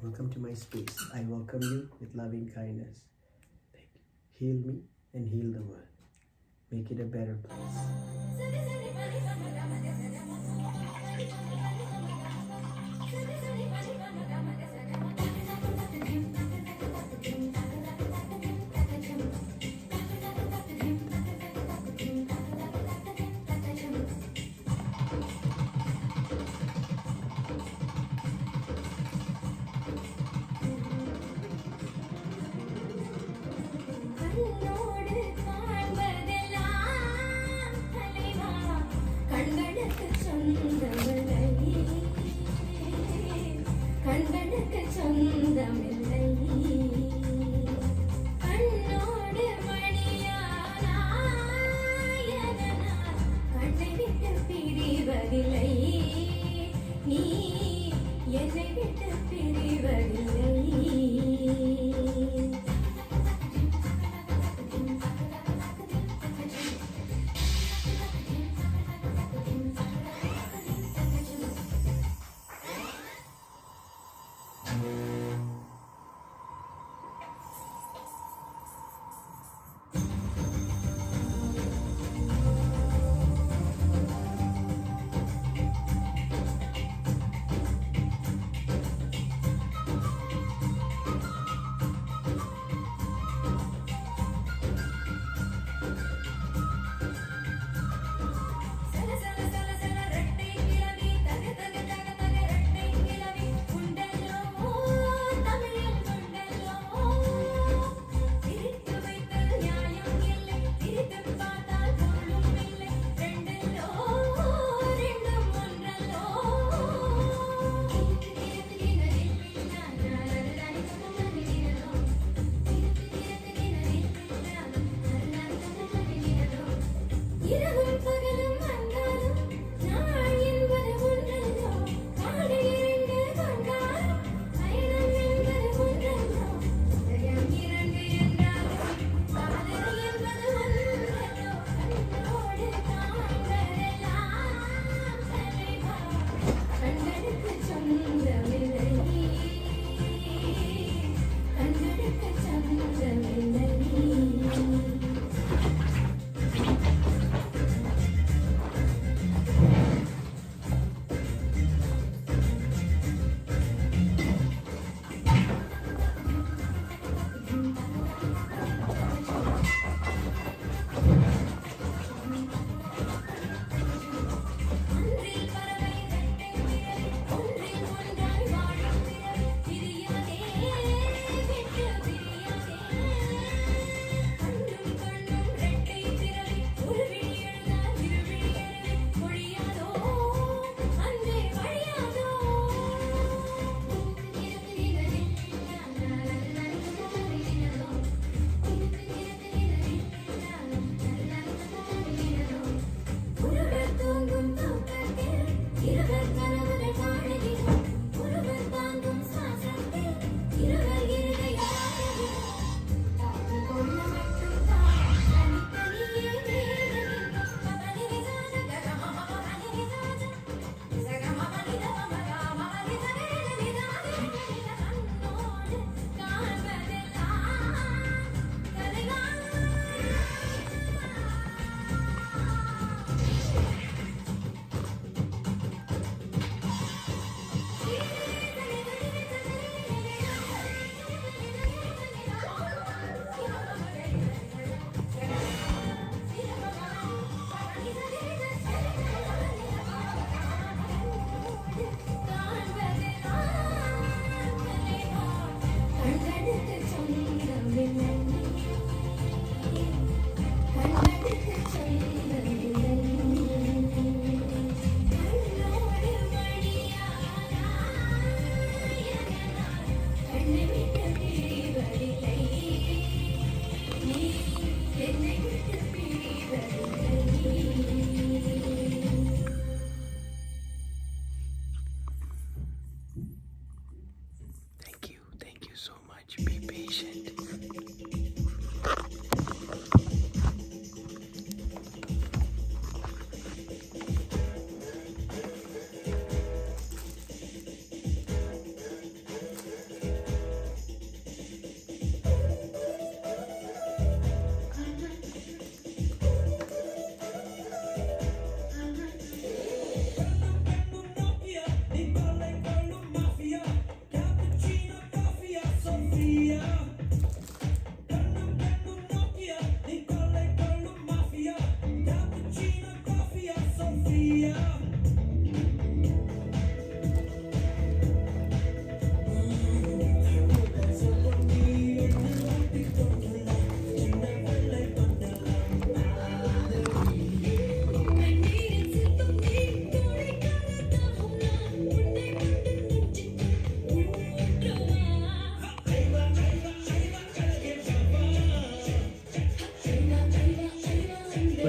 Welcome to my space. I welcome you with loving kindness. Heal me and heal the world. Make it a better place.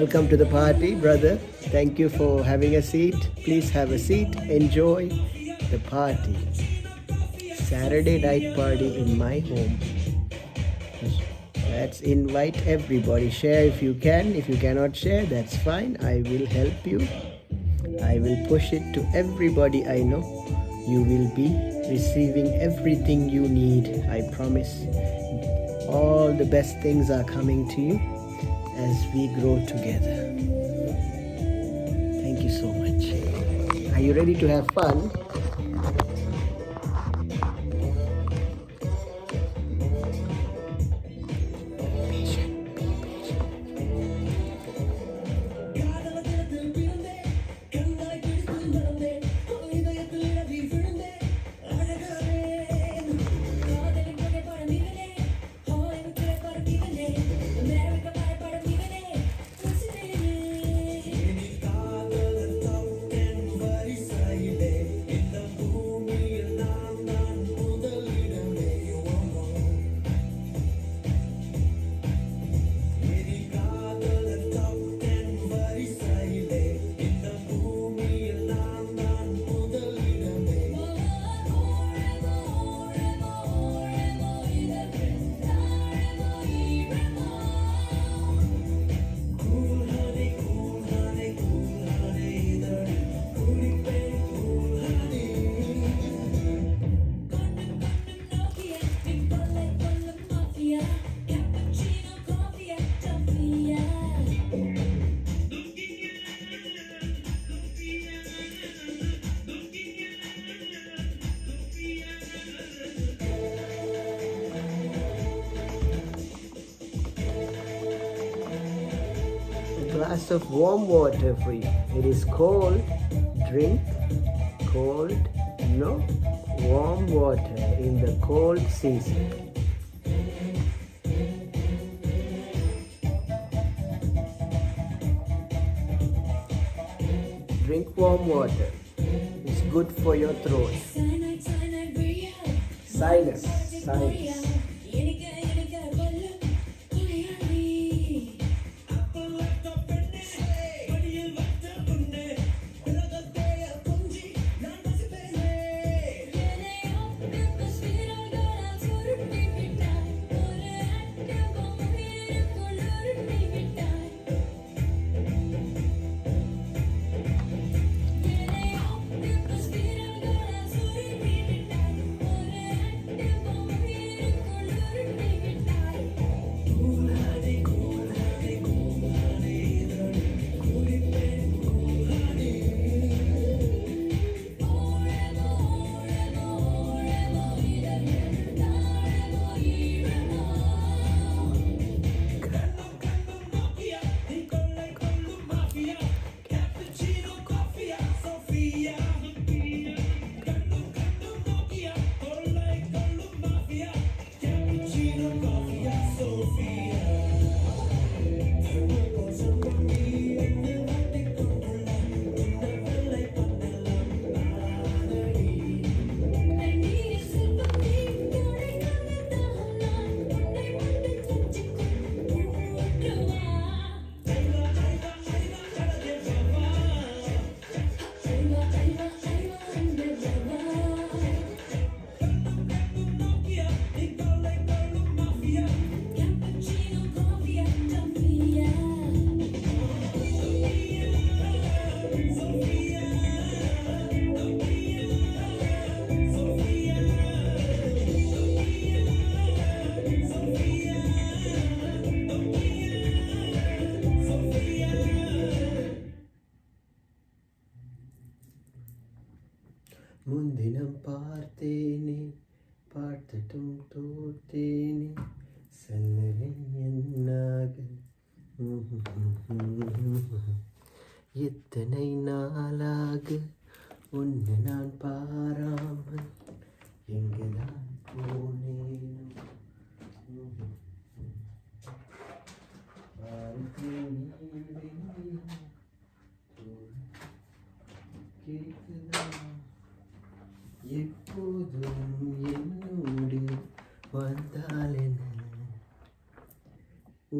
welcome to the party, brother. Thank you for having a seat. Please have a seat. Enjoy the party. Saturday night party in my home. Let's invite everybody. Share if you can. If you cannot share, that's fine. I will help you. I will push it to everybody I know. You will be receiving everything you need. I promise. All the best things are coming to you as we grow together. Thank you so much. Are you ready to have fun? Glass of warm water for you. It is cold. Drink cold, no, warm water in the cold season. Drink warm water. It's good for your throat. Sinus. முன்தினம் பார்த்தேனே பார்த்தட்டும் தோற்றேனே சல்லரை என்னாக எத்தனை நாளாக உன்னை நான் பாராமல் எங்கெல்லாம் போனேனோ கேட்குதா எப்போதும் என்னோடு வந்தால் என்ன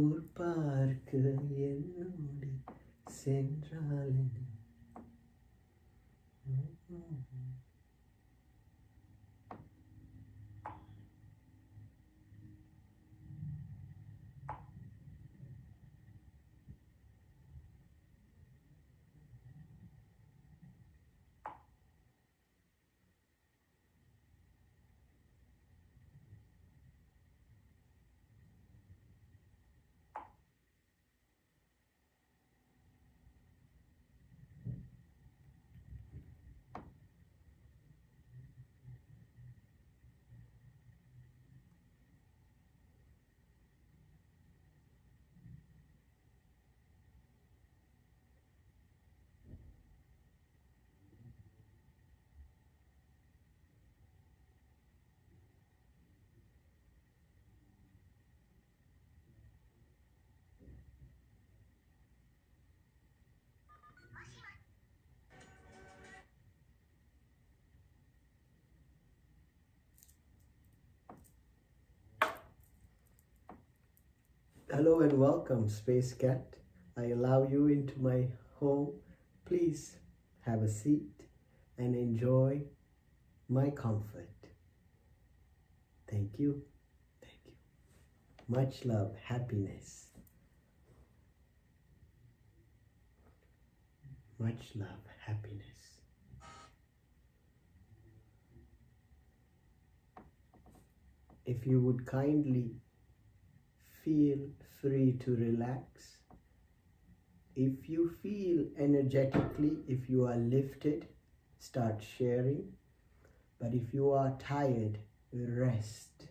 ஊர் பார்க்க என்னோடு என்றால் Hello and welcome, Space Cat. I allow you into my home. Please have a seat and enjoy my comfort. Thank you. Thank you. Much love, happiness. Much love, happiness. If you would kindly feel free to relax. If you feel energetically, if you are lifted, start sharing. But if you are tired, rest,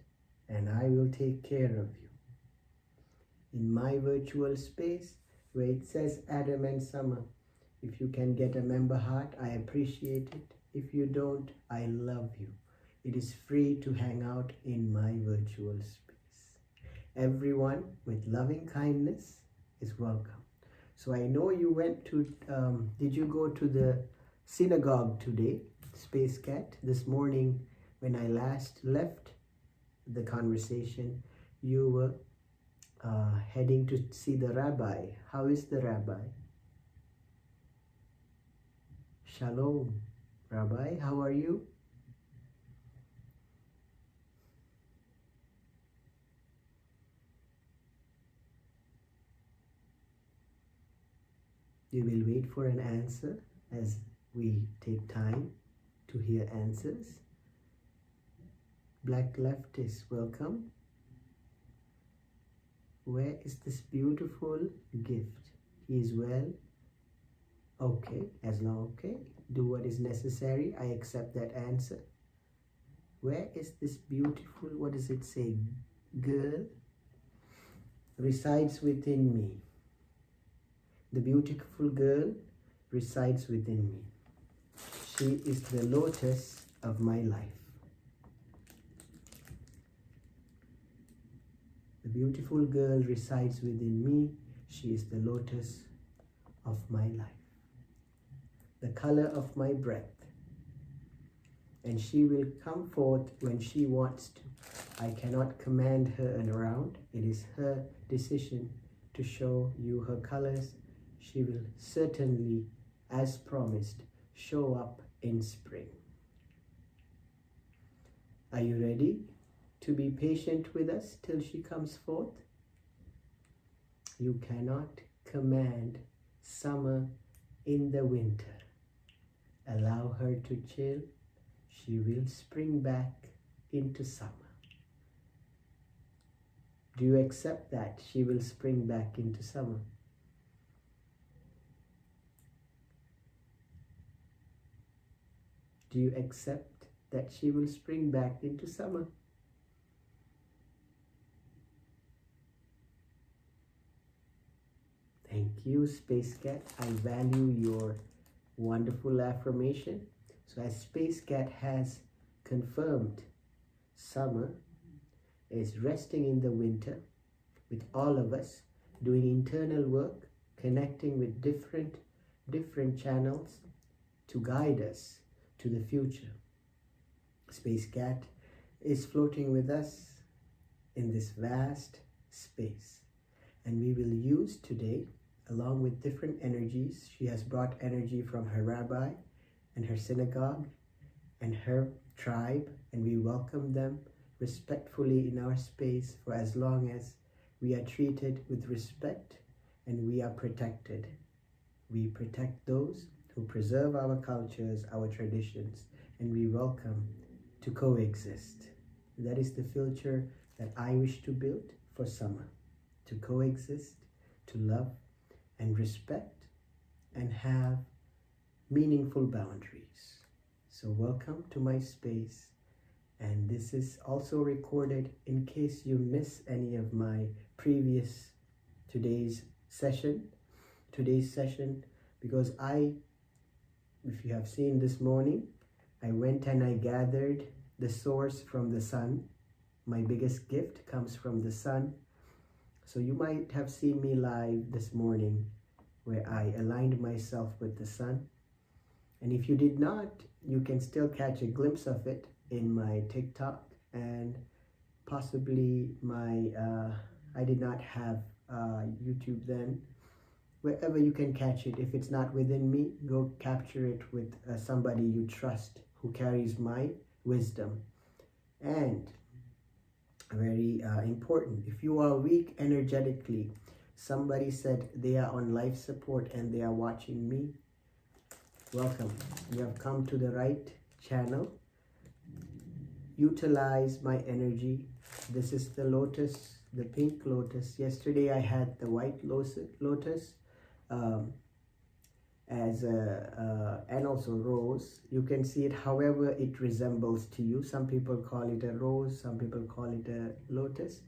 and I will take care of you. In my virtual space, where it says Adam and Summer, if you can get a member heart, I appreciate it. If you don't, I love you. It is free to hang out in my virtual space. Everyone with loving kindness is welcome. So I know you went to, did you go to the synagogue today, Space Cat? This morning when I last left the conversation, you were heading to see the rabbi. How is the rabbi? Shalom, Rabbi, how are you? You will wait for an answer as we take time to hear answers. Black leftist, welcome. Where is this beautiful gift? He is well. Okay, as long, okay. Do what is necessary. I accept that answer. Where is this beautiful, what does it say? Girl resides within me. The beautiful girl resides within me. She is the lotus of my life. The beautiful girl resides within me. She is the lotus of my life. The color of my breath. And she will come forth when she wants to. I cannot command her around. It is her decision to show you her colors. She will certainly, as promised, show up in spring. Are you ready to be patient with us till she comes forth? You cannot command summer in the winter. Allow her to chill. She will spring back into summer. Do you accept that she will spring back into summer? Do you accept that she will spring back into summer? Thank you, Space Cat. I value your wonderful affirmation. So as Space Cat has confirmed, summer is resting in the winter with all of us, doing internal work, connecting with different channels to guide us to the future. Space Cat is floating with us in this vast space, and we will use today along with different energies. She has brought energy from her rabbi and her synagogue and her tribe, and we welcome them respectfully in our space for as long as we are treated with respect and we are protected. We protect those who preserve our cultures, our traditions, and we welcome to coexist. That is the future that I wish to build for summer, to coexist, to love and respect and have meaningful boundaries. So welcome to my space, and this is also recorded in case you miss any of my previous today's session, because if you have seen this morning, I went and I gathered the source from the sun. My biggest gift comes from the sun. So you might have seen me live this morning where I aligned myself with the sun. And if you did not, you can still catch a glimpse of it in my TikTok and possibly my, I did not have YouTube then. Wherever you can catch it, if it's not within me, go capture it with somebody you trust who carries my wisdom. And very important, if you are weak energetically, somebody said they are on life support and they are watching me, welcome. You have come to the right channel. Utilize my energy. This is the lotus, the pink lotus. Yesterday I had the white lotus and also rose. You can see it however it resembles to you. Some people call it a rose, some people call it a lotus.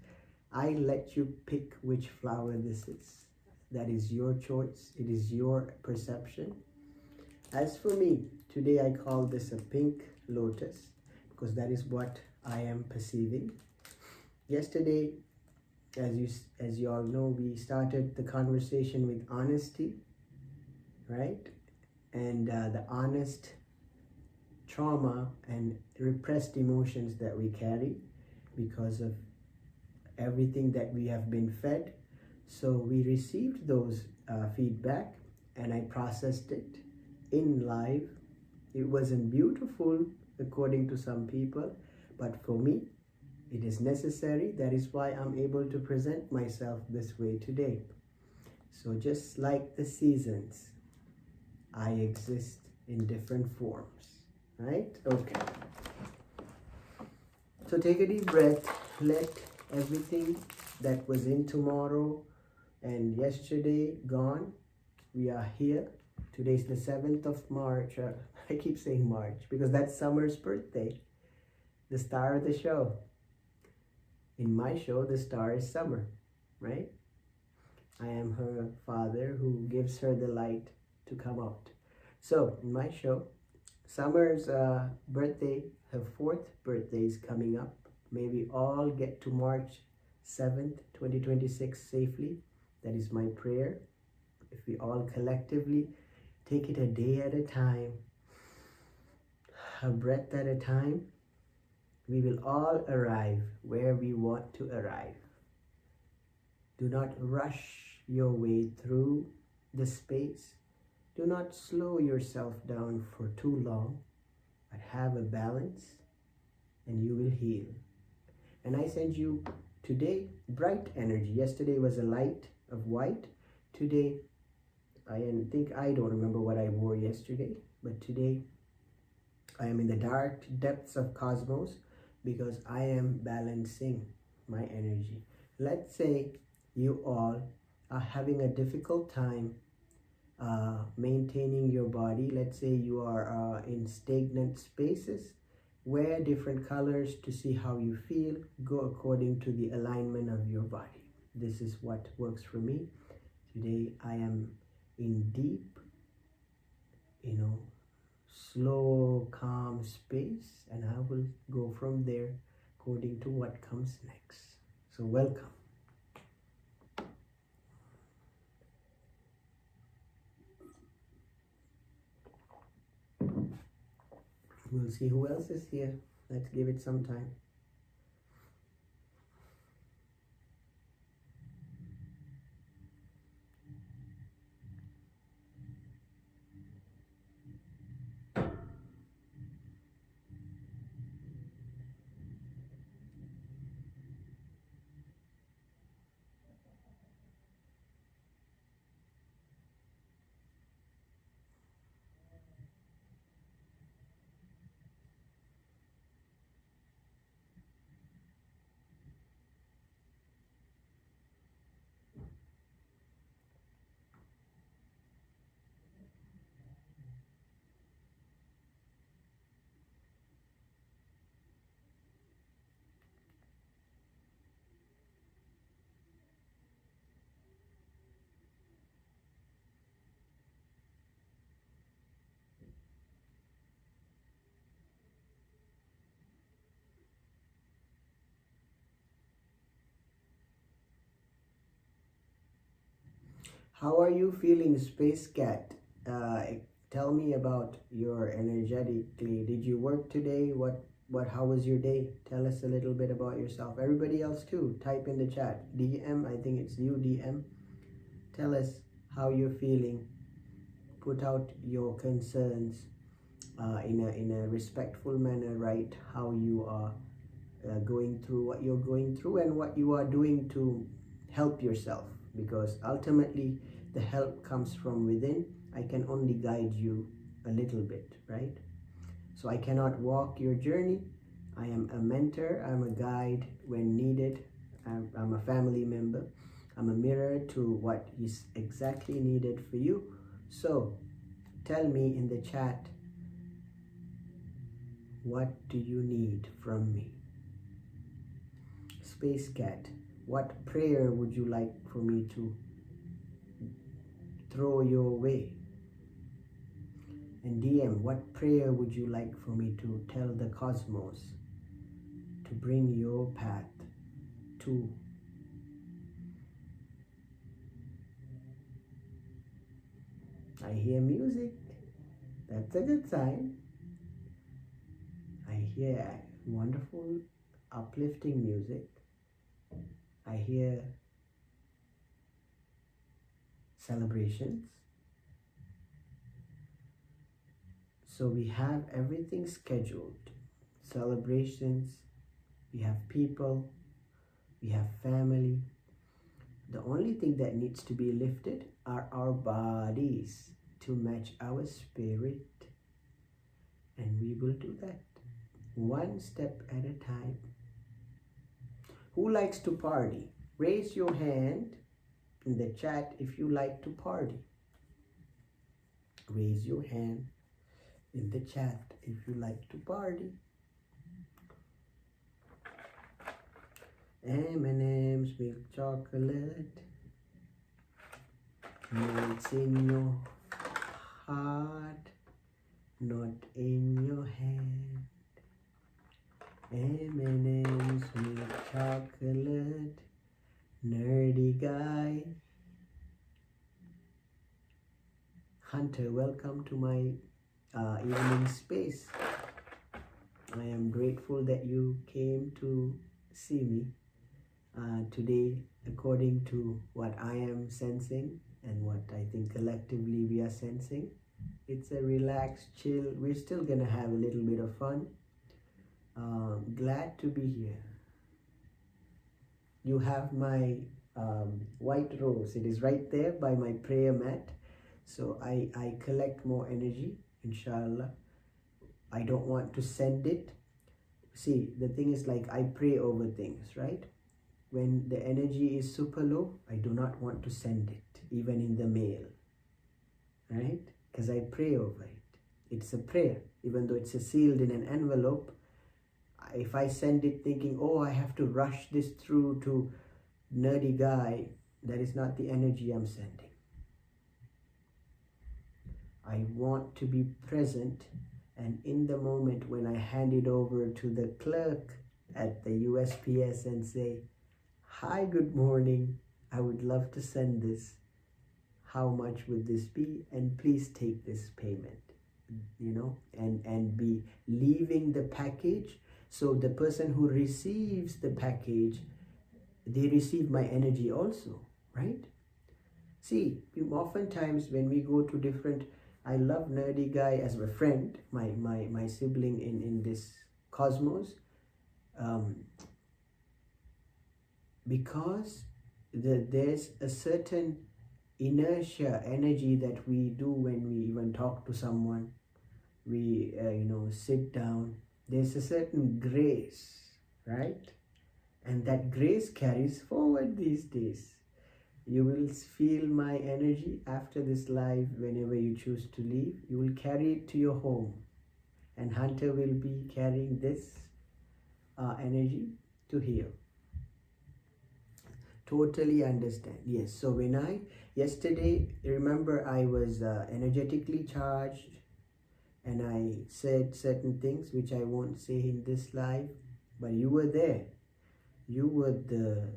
I let you pick which flower this is. That is your choice. It is your perception. As for me, today I call this a pink lotus because that is what I am perceiving. Yesterday, as you all know, we started the conversation with honesty, right? And the honest trauma and repressed emotions that we carry because of everything that we have been fed. So we received those feedback and I processed it in live. It wasn't beautiful according to some people, but for me, it is necessary. That is why I'm able to present myself this way today. So just like the seasons, I exist in different forms, right? Okay. So take a deep breath. Let everything that was in tomorrow and yesterday gone. We are here. Today's the 7th of March. I keep saying March because that's Summer's birthday, the star of the show. In my show, the star is Summer, right? I am her father who gives her the light to come out. So in my show, Summer's birthday, her 4th birthday is coming up. May we all get to March 7th, 2026 safely. That is my prayer. If we all collectively take it a day at a time, a breath at a time, we will all arrive where we want to arrive. Do not rush your way through the space. Do not slow yourself down for too long, but have a balance and you will heal. And I send you today bright energy. Yesterday was a light of white. Today, I don't remember what I wore yesterday, but today I am in the dark depths of cosmos because I am balancing my energy. Let's say you all are having a difficult time maintaining your body. Let's say you are in stagnant spaces. Wear different colors to see how you feel. Go according to the alignment of your body. This is what works for me. Today I am in deep, slow, calm space, and I will go from there according to what comes next. So welcome. We'll see who else is here. Let's give it some time. How are you feeling, Space Cat? Tell me about your energetically. Did you work today? How was your day? Tell us a little bit about yourself. Everybody else too, type in the chat. DM, I think it's you, DM. Tell us how you're feeling. Put out your concerns in a respectful manner. Write how you are going through what you're going through and what you are doing to help yourself, because ultimately the help comes from within. I can only guide you a little bit, right? So I cannot walk your journey. I am a mentor, I'm a guide when needed. I'm a family member. I'm a mirror to what is exactly needed for you. So tell me in the chat, what do you need from me? Space Cat, what prayer would you like for me to throw your way? And DM, what prayer would you like for me to tell the cosmos to bring your path to? I hear music. That's a good sign. I hear wonderful, uplifting music. I hear celebrations. So we have everything scheduled. Celebrations, we have people, we have family. The only thing that needs to be lifted are our bodies to match our spirit. And we will do that one step at a time. Who likes to party? Raise your hand in the chat if you like to party. Raise your hand in the chat if you like to party. M&M's, milk chocolate, it's in your heart, not in your hand. M&M's, milk chocolate, nerdy guy. Hunter, welcome to my evening space. I am grateful that you came to see me today, according to what I am sensing and what I think collectively we are sensing. It's a relaxed, chill. We're still gonna have a little bit of fun. Glad to be here. You have my white rose. It is right there by my prayer mat. So I collect more energy, inshallah. I don't want to send it. See, the thing is, like, I pray over things, right? When the energy is super low, I do not want to send it, even in the mail, right? Because I pray over it. It's a prayer, even though it's sealed in an envelope. If I send it thinking, oh, I have to rush this through to nerdy guy, that is not the energy I'm sending. I want to be present, and in the moment when I hand it over to the clerk at the USPS and say, hi, good morning, I would love to send this. How much would this be? And please take this payment, you know, and be leaving the package. So the person who receives the package, they receive my energy also, right? See, oftentimes when we go to different, I love nerdy guy as a friend, my sibling in this cosmos, because there's a certain inertia, energy that we do when we even talk to someone. We, sit down. There's a certain grace, right? And that grace carries forward these days. You will feel my energy after this live. Whenever you choose to leave, you will carry it to your home. And Hunter will be carrying this energy to heal. Totally understand. Yes. So yesterday, remember, I was energetically charged, and I said certain things which I won't say in this live, but you were there. You were the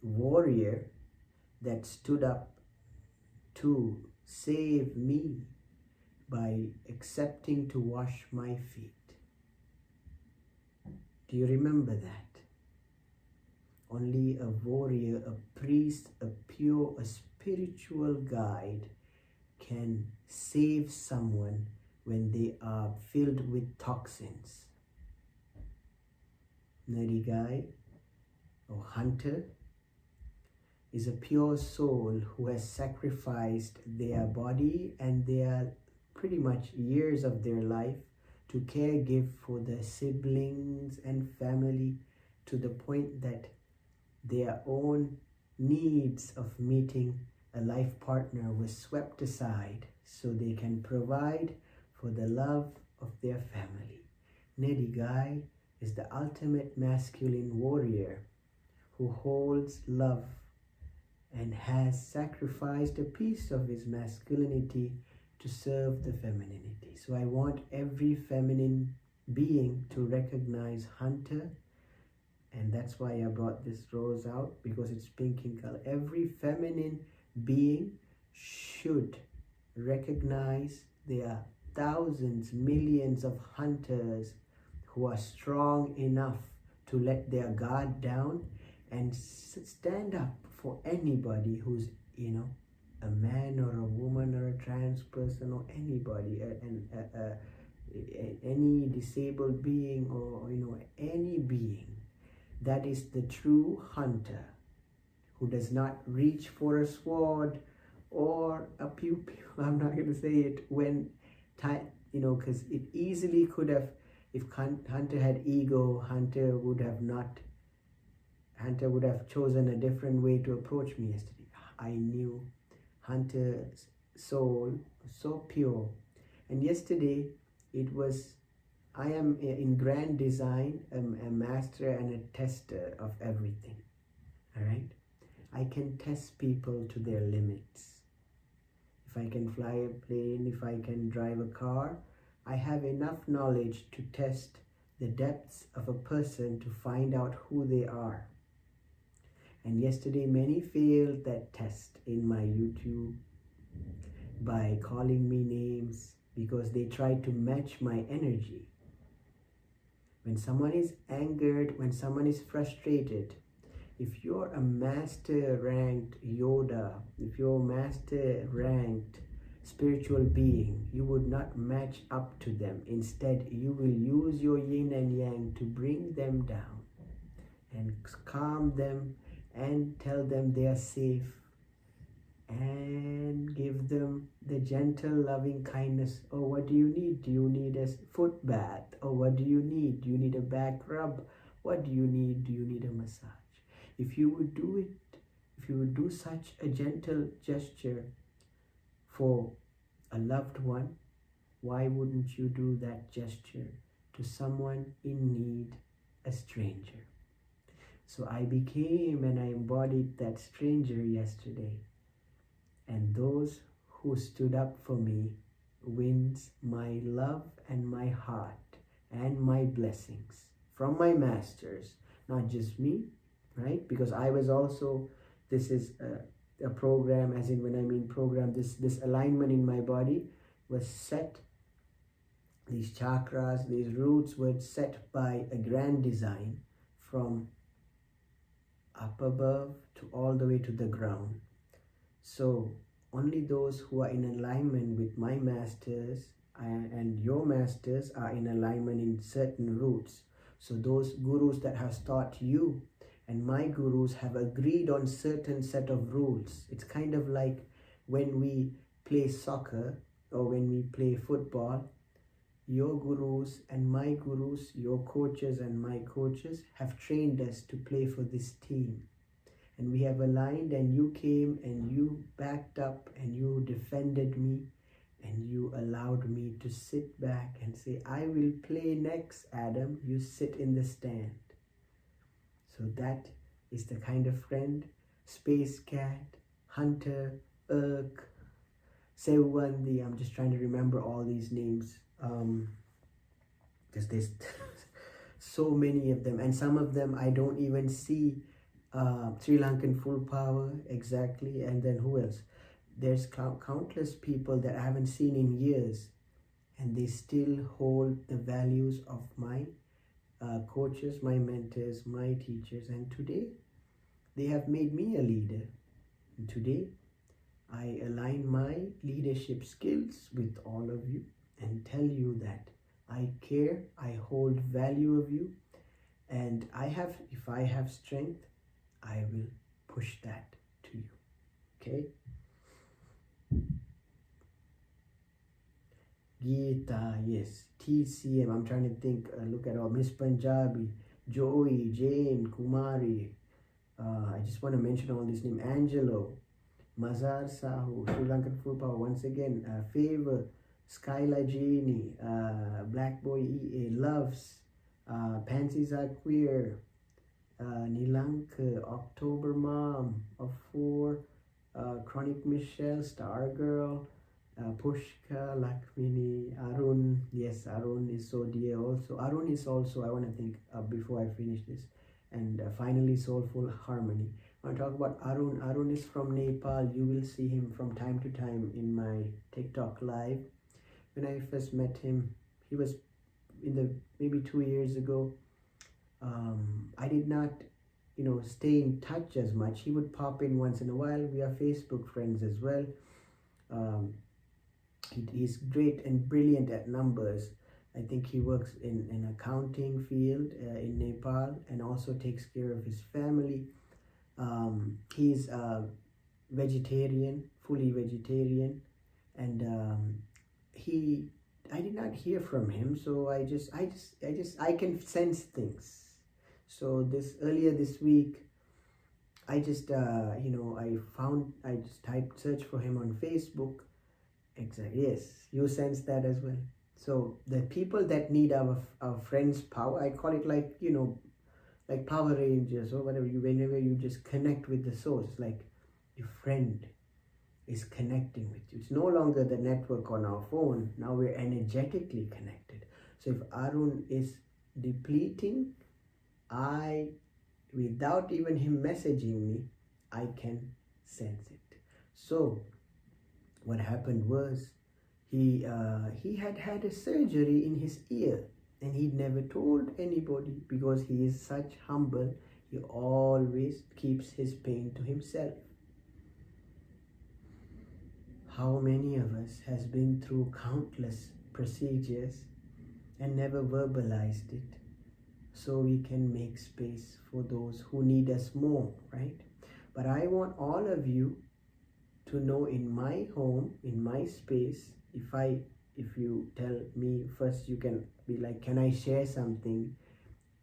warrior that stood up to save me by accepting to wash my feet. Do you remember that? Only a warrior, a priest, a pure, a spiritual guide can save someone when they are filled with toxins. Nerdy guy or hunter is a pure soul who has sacrificed their body and their pretty much years of their life to give for their siblings and family, to the point that their own needs of meeting a life partner was swept aside so they can provide for the love of their family. Nerdy guy is the ultimate masculine warrior who holds love and has sacrificed a piece of his masculinity to serve the femininity. So I want every feminine being to recognize hunter, and that's why I brought this rose out, because it's pink in color. Every feminine being should recognize there are thousands, millions of hunters who are strong enough to let their guard down and stand up for anybody who's, a man or a woman or a trans person or anybody, any disabled being, or any being. That is the true hunter, who does not reach for a sword or a pew-pew. I'm not going to say it when time, because it easily could have, if Hunter had ego, Hunter would have chosen a different way to approach me yesterday. I knew Hunter's soul so pure. And yesterday it was, I am in grand design, a master and a tester of everything. All right? I can test people to their limits. If I can fly a plane, if I can drive a car, I have enough knowledge to test the depths of a person to find out who they are. And yesterday many failed that test in my YouTube by calling me names because they tried to match my energy. When someone is angered, when someone is frustrated, if you're a master ranked Yoda, if you're a master ranked spiritual being, you would not match up to them. Instead, you will use your yin and yang to bring them down and calm them and tell them they are safe and give them the gentle loving kindness. Oh, what do you need? Do you need a foot bath? Oh, what do you need? Do you need a back rub? What do you need? Do you need a massage? If you would do it, if you would do such a gentle gesture for a loved one, why wouldn't you do that gesture to someone in need, a stranger? So I became and I embodied that stranger yesterday. And those who stood up for me wins my love and my heart and my blessings from my masters, not just me, right? Because I was also, this is a program, as in when I mean program, this alignment in my body was set, these chakras, these roots were set by a grand design from up above to all the way to the ground. So only those who are in alignment with my masters and your masters are in alignment in certain roots. So those gurus that have taught you and my gurus have agreed on certain set of rules. It's kind of like when we play soccer or when we play football, your gurus and my gurus, your coaches and my coaches have trained us to play for this team. And we have aligned, and you came and you backed up and you defended me and you allowed me to sit back and say, I will play next, Adam. You sit in the stand. So that is the kind of friend, Space Cat, Hunter, Urk, Sewandi. I'm just trying to remember all these names because there's so many of them, and some of them I don't even see. Sri Lankan Full Power, exactly. And then who else? There's countless people that I haven't seen in years, and they still hold the values of my coaches, my mentors, my teachers. And today, they have made me a leader. And today, I align my leadership skills with all of you and tell you that I care, I hold value of you, and if I have strength, I will push that to you. Okay? Geeta, yes. TCM, I'm trying to think, look at all. Miss Punjabi, Joey, Jane, Kumari. I just want to mention all this name. Angelo, Mazar Sahu, Sri Lankan Full Power, once again. Favor, Skyla Janie, Black Boy EA, Loves, Pansies Are Queer, Nilanka, October Mom of 4, Chronic Michelle, Star Girl, Pushka, Lakmini, Arun. Yes, Arun is so dear also. Arun is also, I want to think before I finish this. And finally, Soulful Harmony. I want to talk about Arun. Arun is from Nepal. You will see him from time to time in my TikTok live. When I first met him, he was maybe 2 years ago. I did not, stay in touch as much. He would pop in once in a while. We are Facebook friends as well. He's great and brilliant at numbers. I think he works in an accounting field in Nepal and also takes care of his family. He's vegetarian, fully vegetarian, and I did not hear from him, so I can sense things. So earlier this week, I just searched for him on Facebook. Exactly. Yes, you sense that as well. So the people that need our friends' power, I call it like Power Rangers or whatever. Whenever you just connect with the source, like your friend is connecting with you. It's no longer the network on our phone. Now we're energetically connected. So if Arun is depleting, without even him messaging me, I can sense it. So what happened was he had a surgery in his ear, and he never told anybody because he is such humble. He always keeps his pain to himself. How many of us has been through countless procedures and never verbalized it, so we can make space for those who need us more, right? But I want all of you to know, in my home, in my space, if you tell me first, you can be like, can I share something,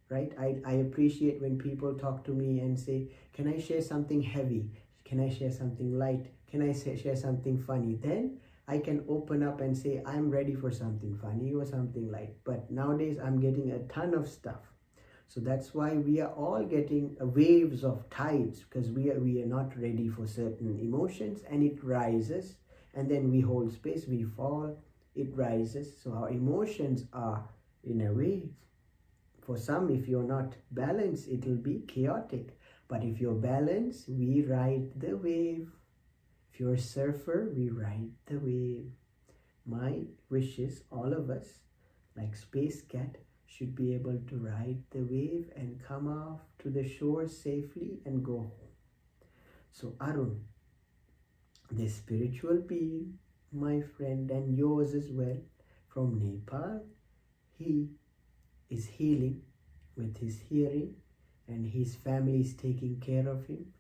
right? I appreciate when people talk to me and say, can I share something heavy? Can I share something light? Can I share something funny? Then I can open up and say, I'm ready for something funny or something light. But nowadays I'm getting a ton of stuff. So that's why we are all getting waves of tides, because we are not ready for certain emotions, and it rises, and then we hold space, we fall, it rises. So our emotions are in a wave. For some, if you're not balanced, it will be chaotic. But if you're balanced, we ride the wave. If you're a surfer, we ride the wave. My wish is all of us, like Space Cat, should be able to ride the wave and come off to the shore safely and go home. So Arun, the spiritual being, my friend and yours as well, from Nepal, he is healing with his hearing, and his family is taking care of him.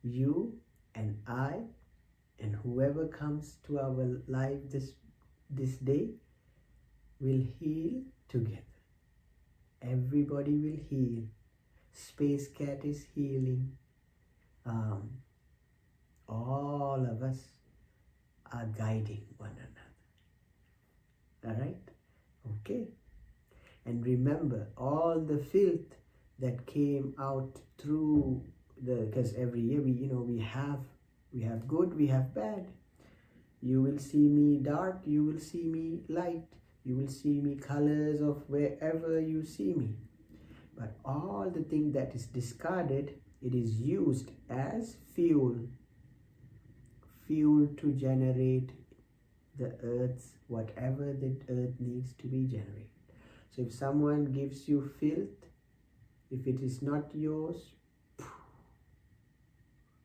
You and I and whoever comes to our life this day will heal together. Everybody will heal. Space Cat is healing. All of us are guiding one another. All right? Okay. And remember, all the filth that came out through because every year we have good, we have bad. You will see me dark, you will see me light. You will see me colors of wherever you see me. But all the thing that is discarded, it is used as fuel fuel to generate the earth's, whatever the earth needs to be generated. So if someone gives you filth, if it is not yours,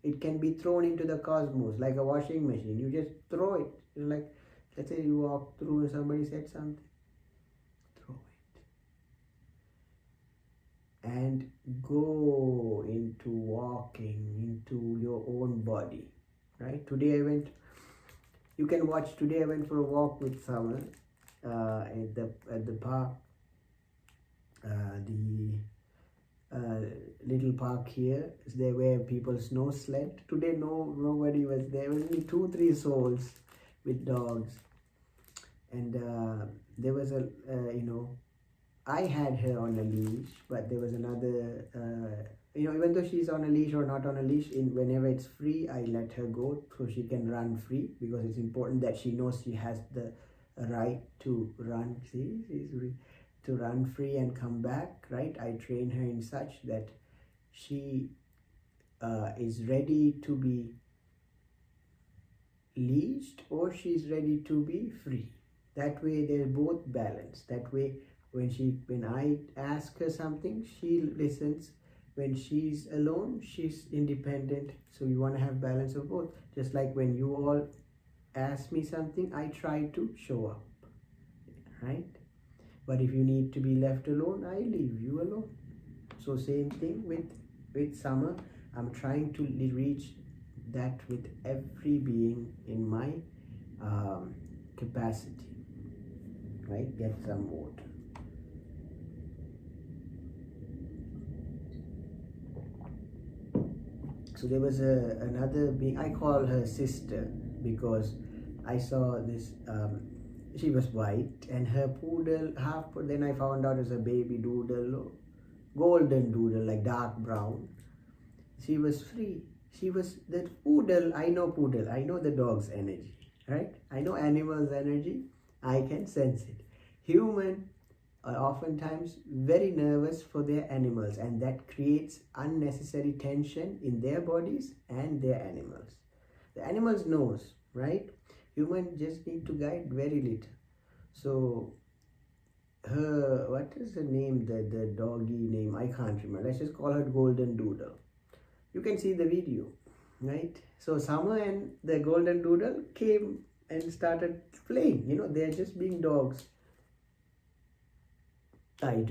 it can be thrown into the cosmos like a washing machine. You just throw it. Like, let's say you walk through and somebody said something, throw it. And go into walking into your own body, right? Today I went, you can watch, today I went for a walk with someone at the park, little park here is there where people snow sled. Today nobody was there. Only 2-3 souls with dogs, and there was a I had her on a leash, but there was another even though she's on a leash or not on a leash, whenever it's free I let her go so she can run free, because it's important that she knows she has the right to run. See, to run free and come back, right? I train her in such that she is ready to be leashed or she's ready to be free. That way they're both balanced. That way when I ask her something, she listens. When she's alone, she's independent. So we want to have balance of both. Just like when you all ask me something, I try to show up, right? But if you need to be left alone, I leave you alone. So same thing with Summer. I'm trying to reach that with every being in my capacity, right? Get some water. So there was another being, I call her sister because I saw this, she was white and her poodle, then I found out it was a baby doodle, golden doodle, like dark brown. She was free. She was, the poodle, I know the dog's energy, right? I know animals' energy, I can sense it. Human are oftentimes very nervous for their animals, and that creates unnecessary tension in their bodies and their animals. The animals knows, right? Human just need to guide very little. So her, what is the name, the doggy name, I can't remember. Let's just call her Golden Doodle. You can see the video, right? So Summer and the Golden Doodle came and started playing. They're just being dogs. I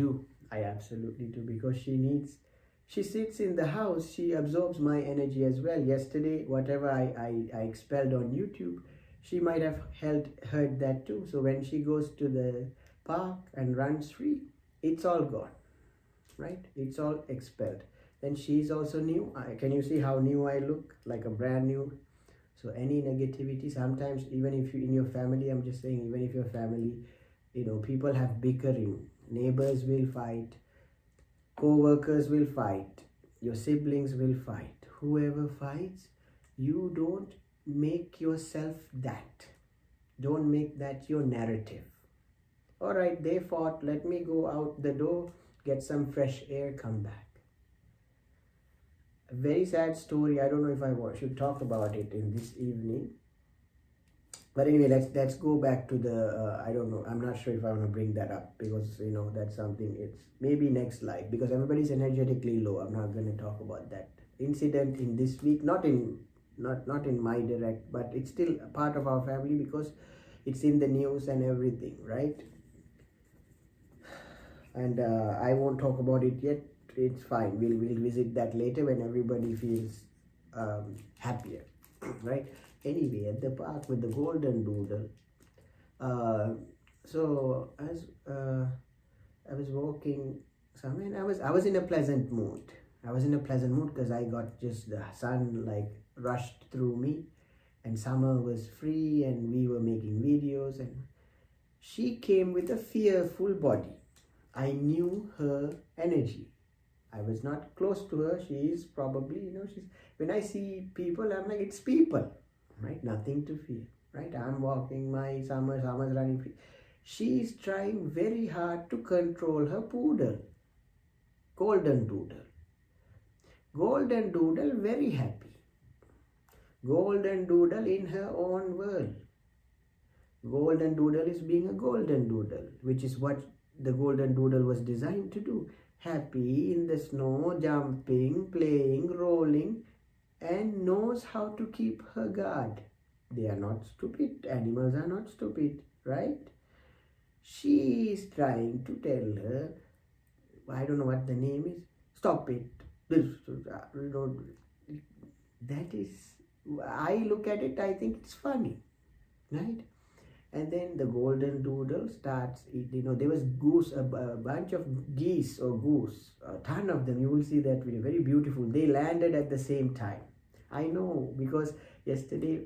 absolutely do, because she sits in the house, she absorbs my energy as well. Yesterday, whatever I expelled on YouTube, she might have heard that too. So when she goes to the park and runs free, it's all gone, right? It's all expelled. Then she's also new. Can you see how new I look? Like a brand new. So any negativity, sometimes even if you in your family, I'm just saying, even if your family, people have bickering, neighbors will fight, co-workers will fight, your siblings will fight. Whoever fights, you don't make yourself that. Don't make that your narrative. All right, they fought, let me go out the door, get some fresh air, come back. A very sad story. I don't know if I should talk about it in this evening. But anyway, let's go back to the, I don't know, I'm not sure if I want to bring that up, because, that's something, it's maybe next live, because everybody's energetically low. I'm not going to talk about that incident in this week, not in my direct, but it's still a part of our family because it's in the news and everything, right? And I won't talk about it yet. It's fine. We'll visit that later when everybody feels happier, right? Anyway, at the park with the Golden Doodle, so as I was walking somewhere, and I was in a pleasant mood. I was in a pleasant mood because I got just the sun like rushed through me, and Summer was free, and we were making videos, and she came with a fearful body. I knew her energy. I was not close to her. She is probably, when I see people, I'm like, it's people, right? Nothing to fear, right? I'm walking my Summer's running free. She's trying very hard to control her poodle, Golden Doodle. Golden Doodle very happy. Golden doodle in her own world. Golden doodle is being a golden doodle, which is what the golden doodle was designed to do. Happy in the snow, jumping, playing, rolling, and knows how to keep her guard. They are not stupid. Animals are not stupid, right? She is trying to tell her, I don't know what the name is, stop it. This, that is, I look at it, I think it's funny, right? And then the golden doodle starts eating. There was goose, a bunch of geese or goose, a ton of them. You will see that video, very beautiful. They landed at the same time. I know, because yesterday,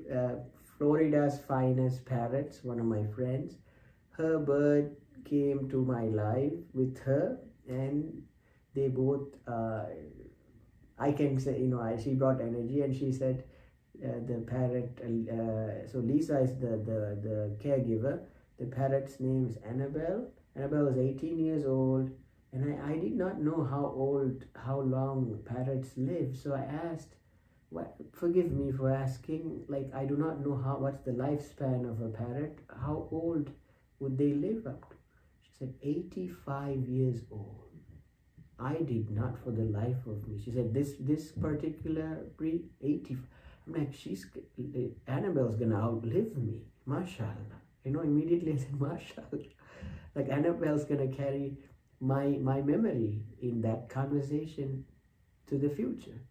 Florida's finest parrots, one of my friends, her bird came to my live with her, and they both, I can say, she brought energy, and she said, the parrot, so Lisa is the caregiver. The parrot's name is Annabelle. Annabelle is 18 years old, and I did not know how long parrots live. So I asked, forgive me for asking, like, I do not know what's the lifespan of a parrot. How old would they live up to? She said 85 years old. I did not, for the life of me. She said this particular breed, 85. I'm like, Annabelle's gonna outlive me, mashallah. Immediately I said, mashallah. Like, Annabelle's gonna carry my memory in that conversation to the future.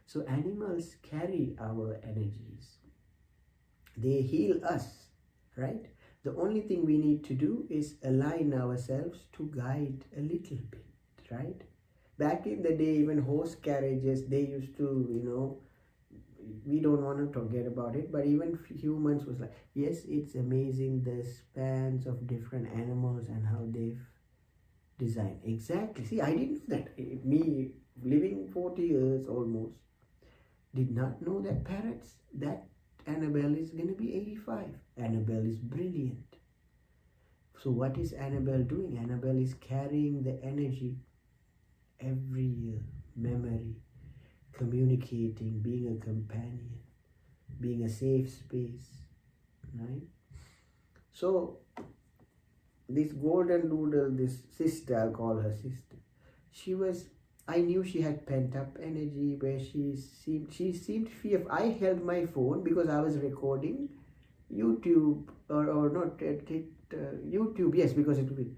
So animals carry our energies. They heal us, right? The only thing we need to do is align ourselves to guide a little bit, right? Back in the day, even horse carriages, they used to, we don't want to forget about it, but even humans was like, yes, it's amazing the spans of different animals and how they've designed. Exactly. See, I didn't know that. Me, living 40 years almost, did not know that parrots, that Annabelle is going to be 85. Annabelle is brilliant. So what is Annabelle doing? Annabelle is carrying the energy every year, memory, communicating, being a companion, being a safe space, right? So this golden doodle, this sister, I'll call her sister, I knew she had pent up energy where she seemed fearful. I held my phone because I was recording YouTube, or not, YouTube, yes, because it would be.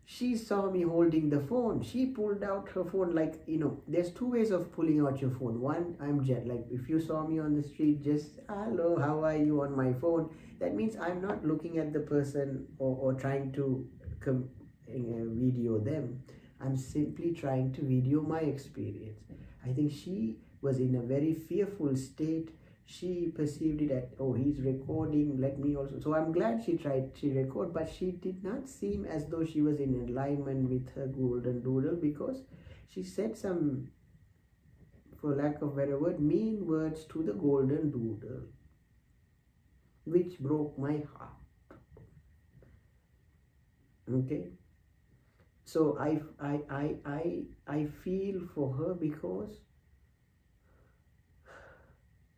She saw me holding the phone. She pulled out her phone, like, there's two ways of pulling out your phone. One, I'm like, if you saw me on the street, just, hello, how are you, on my phone, that means I'm not looking at the person or trying to video them. I'm simply trying to video my experience. I think she was in a very fearful state. She perceived it at, oh, he's recording, let me also. So I'm glad she recorded, but she did not seem as though she was in alignment with her golden doodle, because she said some, for lack of a better word, mean words to the golden doodle, which broke my heart. Okay? So I feel for her, because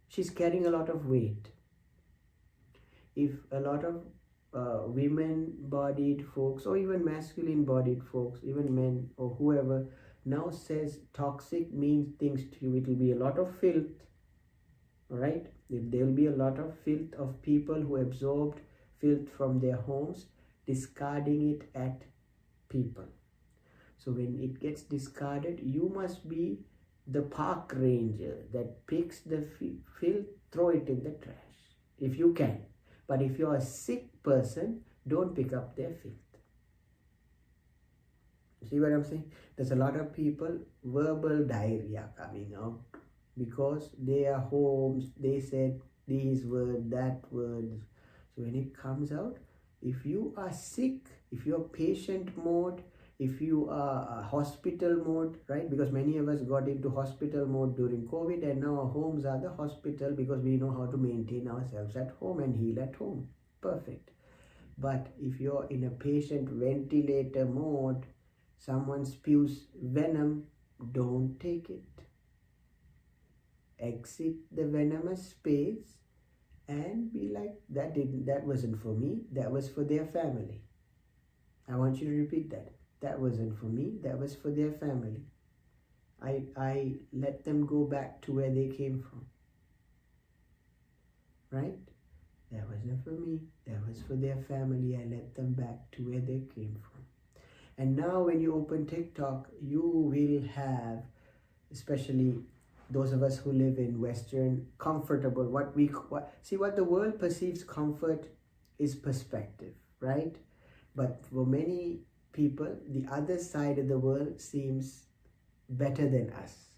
she's carrying a lot of weight. If a lot of women-bodied folks, or even masculine-bodied folks, even men or whoever, now says toxic means things to you, it will be a lot of filth, all right? If there will be a lot of filth of people who absorbed filth from their homes, discarding it at people. So when it gets discarded, you must be the park ranger that picks the filth, throw it in the trash, if you can. But if you're a sick person, don't pick up their filth. See what I'm saying? There's a lot of people, verbal diarrhea coming out, because their homes, they said these words, that words. So when it comes out, if you are sick, if you're patient mode, if you are hospital mode, right? Because many of us got into hospital mode during COVID, and now our homes are the hospital, because we know how to maintain ourselves at home and heal at home. Perfect. But if you're in a patient ventilator mode, someone spews venom, don't take it. exit the venomous space and be like, that wasn't for me, that was for their family. I want you to repeat that. That wasn't for me, that was for their family. I let them go back to where they came from. Right? That wasn't for me, that was for their family. I let them back to where they came from. And now when you open TikTok, you will have, especially those of us who live in Western, comfortable, what the world perceives comfort is perspective, right? But for many people, the other side of the world seems better than us,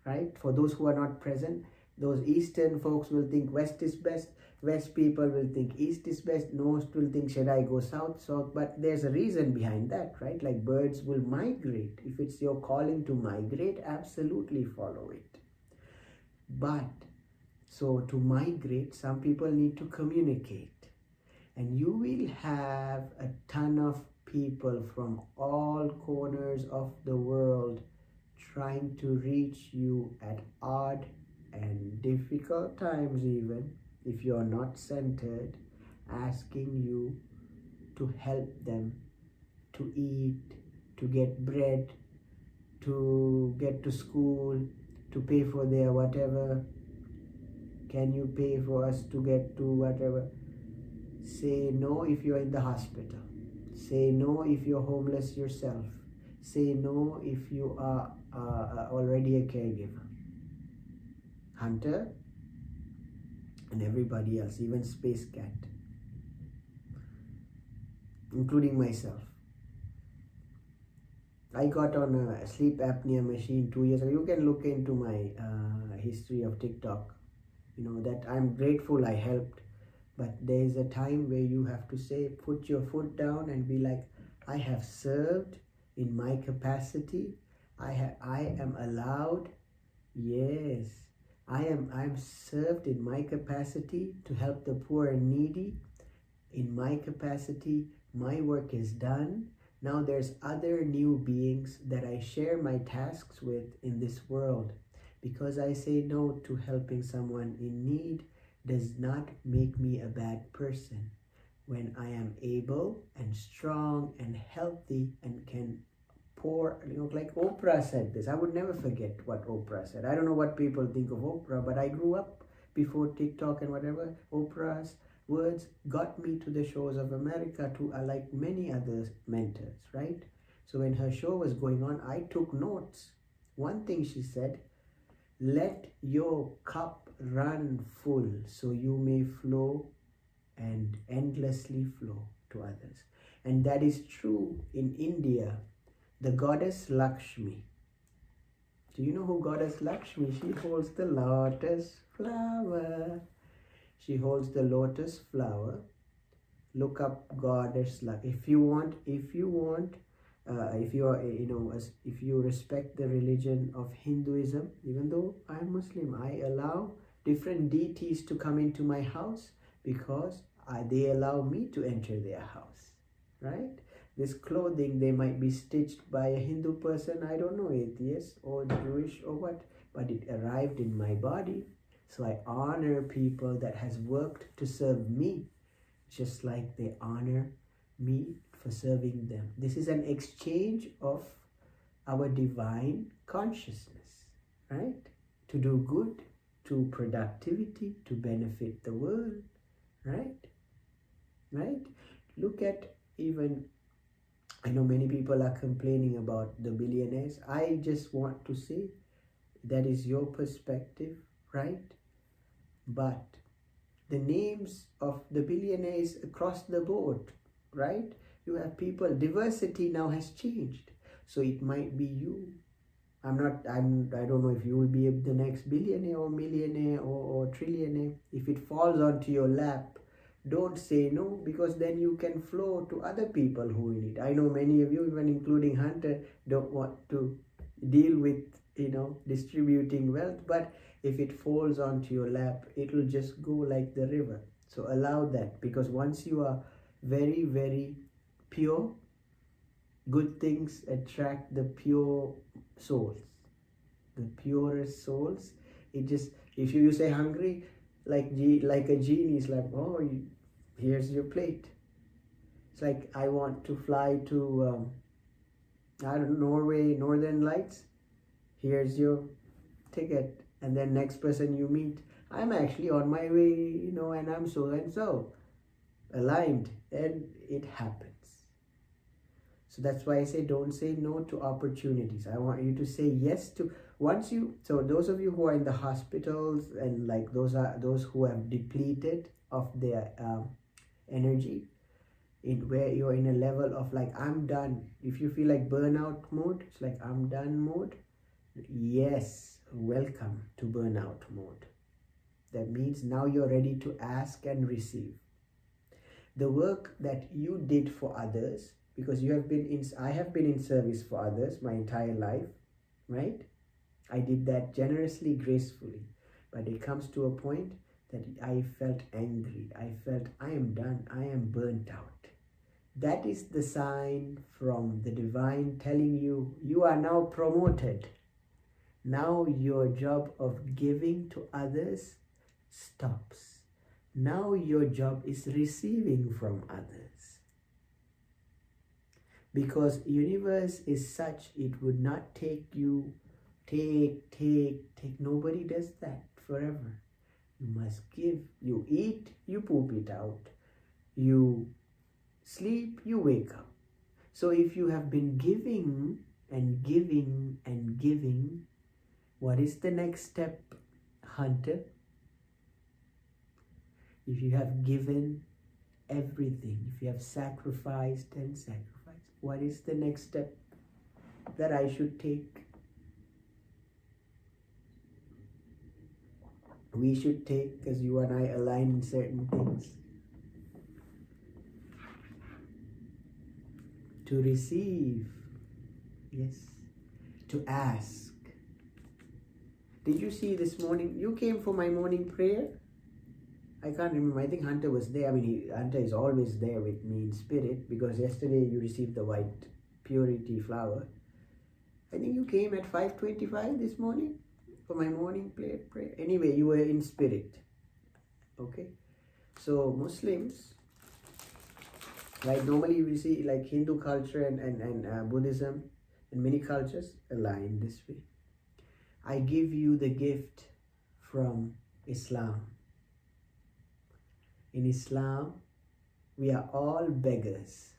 right? For those who are not present, those Eastern folks will think West is best, West people will think East is best, North will think should I go South, but there's a reason behind that, right? Like birds will migrate. If it's your calling to migrate, absolutely follow it. But, so to migrate, some people need to communicate. And you will have a ton of people from all corners of the world trying to reach you at odd and difficult times, even if you're not centered, asking you to help them to eat, to get bread, to get to school, to pay for their whatever. Can you pay for us to get to whatever? Say no if you're in the hospital. Say no if you're homeless yourself. Say no if you are already a caregiver. Hunter and everybody else, even Space Cat, including myself. I got on a sleep apnea machine 2 years ago. You can look into my history of TikTok. You know that I'm grateful I helped. But there is a time where you have to say, put your foot down and be like, I have served in my capacity. I am allowed. Yes, I'm served in my capacity to help the poor and needy. In my capacity, my work is done. Now there's other new beings that I share my tasks with in this world. Because I say no to helping someone in need does not make me a bad person. When I am able and strong and healthy and can pour, like Oprah said this. I would never forget what Oprah said. I don't know what people think of Oprah, but I grew up before TikTok and whatever. Oprah's words got me to the shores of America, to like many other mentors, right? So when her show was going on, I took notes. One thing she said, let your cup run full so you may flow and endlessly flow to others. And that is true in India. The goddess Lakshmi. Do you know who goddess Lakshmi? She holds the lotus flower. She holds the lotus flower. Look up goddess Lakshmi. If you respect the religion of Hinduism, even though I'm Muslim, I allow different deities to come into my house because they allow me to enter their house, right? This clothing, they might be stitched by a Hindu person, I don't know, atheist or Jewish or what, but it arrived in my body. So I honor people that has worked to serve me, just like they honor me for serving them. This is an exchange of our divine consciousness, right? To do good, to productivity, to benefit the world, right? Right? Look at even, I know many people are complaining about the billionaires. I just want to say that is your perspective, right? But the names of the billionaires across the board, right? You have people, diversity now has changed. So it might be you. I don't know if you will be the next billionaire or millionaire or trillionaire. If it falls onto your lap, don't say no, because then you can flow to other people who need it. I know many of you, even including Hunter, don't want to deal with, distributing wealth. But if it falls onto your lap, it will just go like the river. So allow that, because once you are very, very pure, good things attract the pure souls. The purest souls It just, if you say hungry, like a genie, it's like, oh, here's your plate. It's like, I want to fly to I don't know, Norway, Northern Lights. Here's your ticket. And then next person you meet, I'm actually on my way, and I'm so and so aligned, and it happens. So that's why I say, don't say no to opportunities. I want you to say yes to, so those of you who are in the hospitals, and like those who have depleted of their energy, where you're in a level of like, I'm done. If you feel like burnout mode, it's like, I'm done mode. Yes, welcome to burnout mode. That means now you're ready to ask and receive. The work that you did for others, because I have been in service for others my entire life, right? I did that generously, gracefully. But it comes to a point that I felt angry. I felt, I am done. I am burnt out. That is the sign from the divine telling you, you are now promoted. Now your job of giving to others stops. Now your job is receiving from others. Because universe is such, it would not take you, take. Nobody does that forever. You must give. You eat, you poop it out. You sleep, you wake up. So if you have been giving and giving and giving, what is the next step, hunter? If you have given everything, if you have sacrificed and sacrificed, what is the next step that I should take? We should take, because you and I align in certain things. To receive, yes. To ask. Did you see this morning? You came for my morning prayer? I can't remember. I think Hunter was there. I mean, Hunter is always there with me in spirit, because yesterday you received the white purity flower. I think you came at 5:25 this morning for my morning prayer. Anyway, you were in spirit. Okay? So Muslims, like normally we see like Hindu culture and Buddhism and many cultures align this way. I give you the gift from Islam. In Islam, we are all beggars.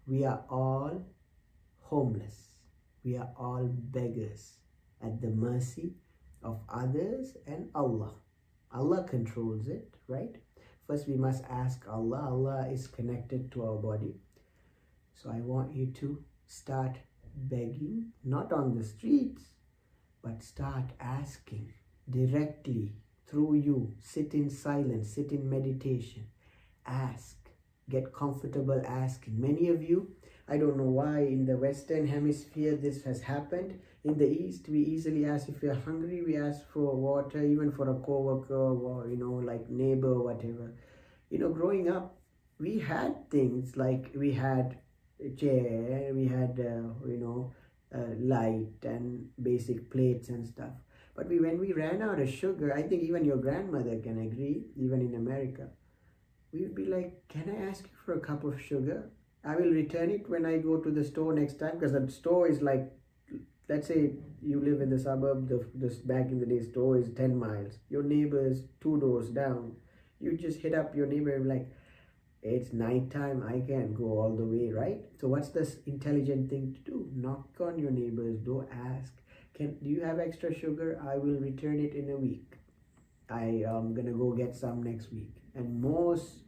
We are all homeless. We are all beggars at the mercy of others and Allah. Allah controls it, right? First, we must ask Allah. Allah is connected to our body. So I want you to start begging, not on the streets, but start asking directly through you. Sit in silence, sit in meditation, ask, get comfortable asking. Many of you, I don't know why in the Western Hemisphere this has happened. In the East, we easily ask if we are hungry, we ask for water, even for a co-worker or, like neighbor or whatever. Growing up, we had things like we had a chair, we had, light and basic plates and stuff. But when we ran out of sugar, I think even your grandmother can agree, even in America, we would be like, can I ask you for a cup of sugar? I will return it when I go to the store next time, because the store is like, let's say you live in the suburb, this back in the day store is 10 miles. Your neighbor is 2 doors down. You just hit up your neighbor and be like, it's nighttime, I can't go all the way, right? So what's the intelligent thing to do? Knock on your neighbor's door, ask, do you have extra sugar? I will return it in a week. I am gonna go get some next week. And most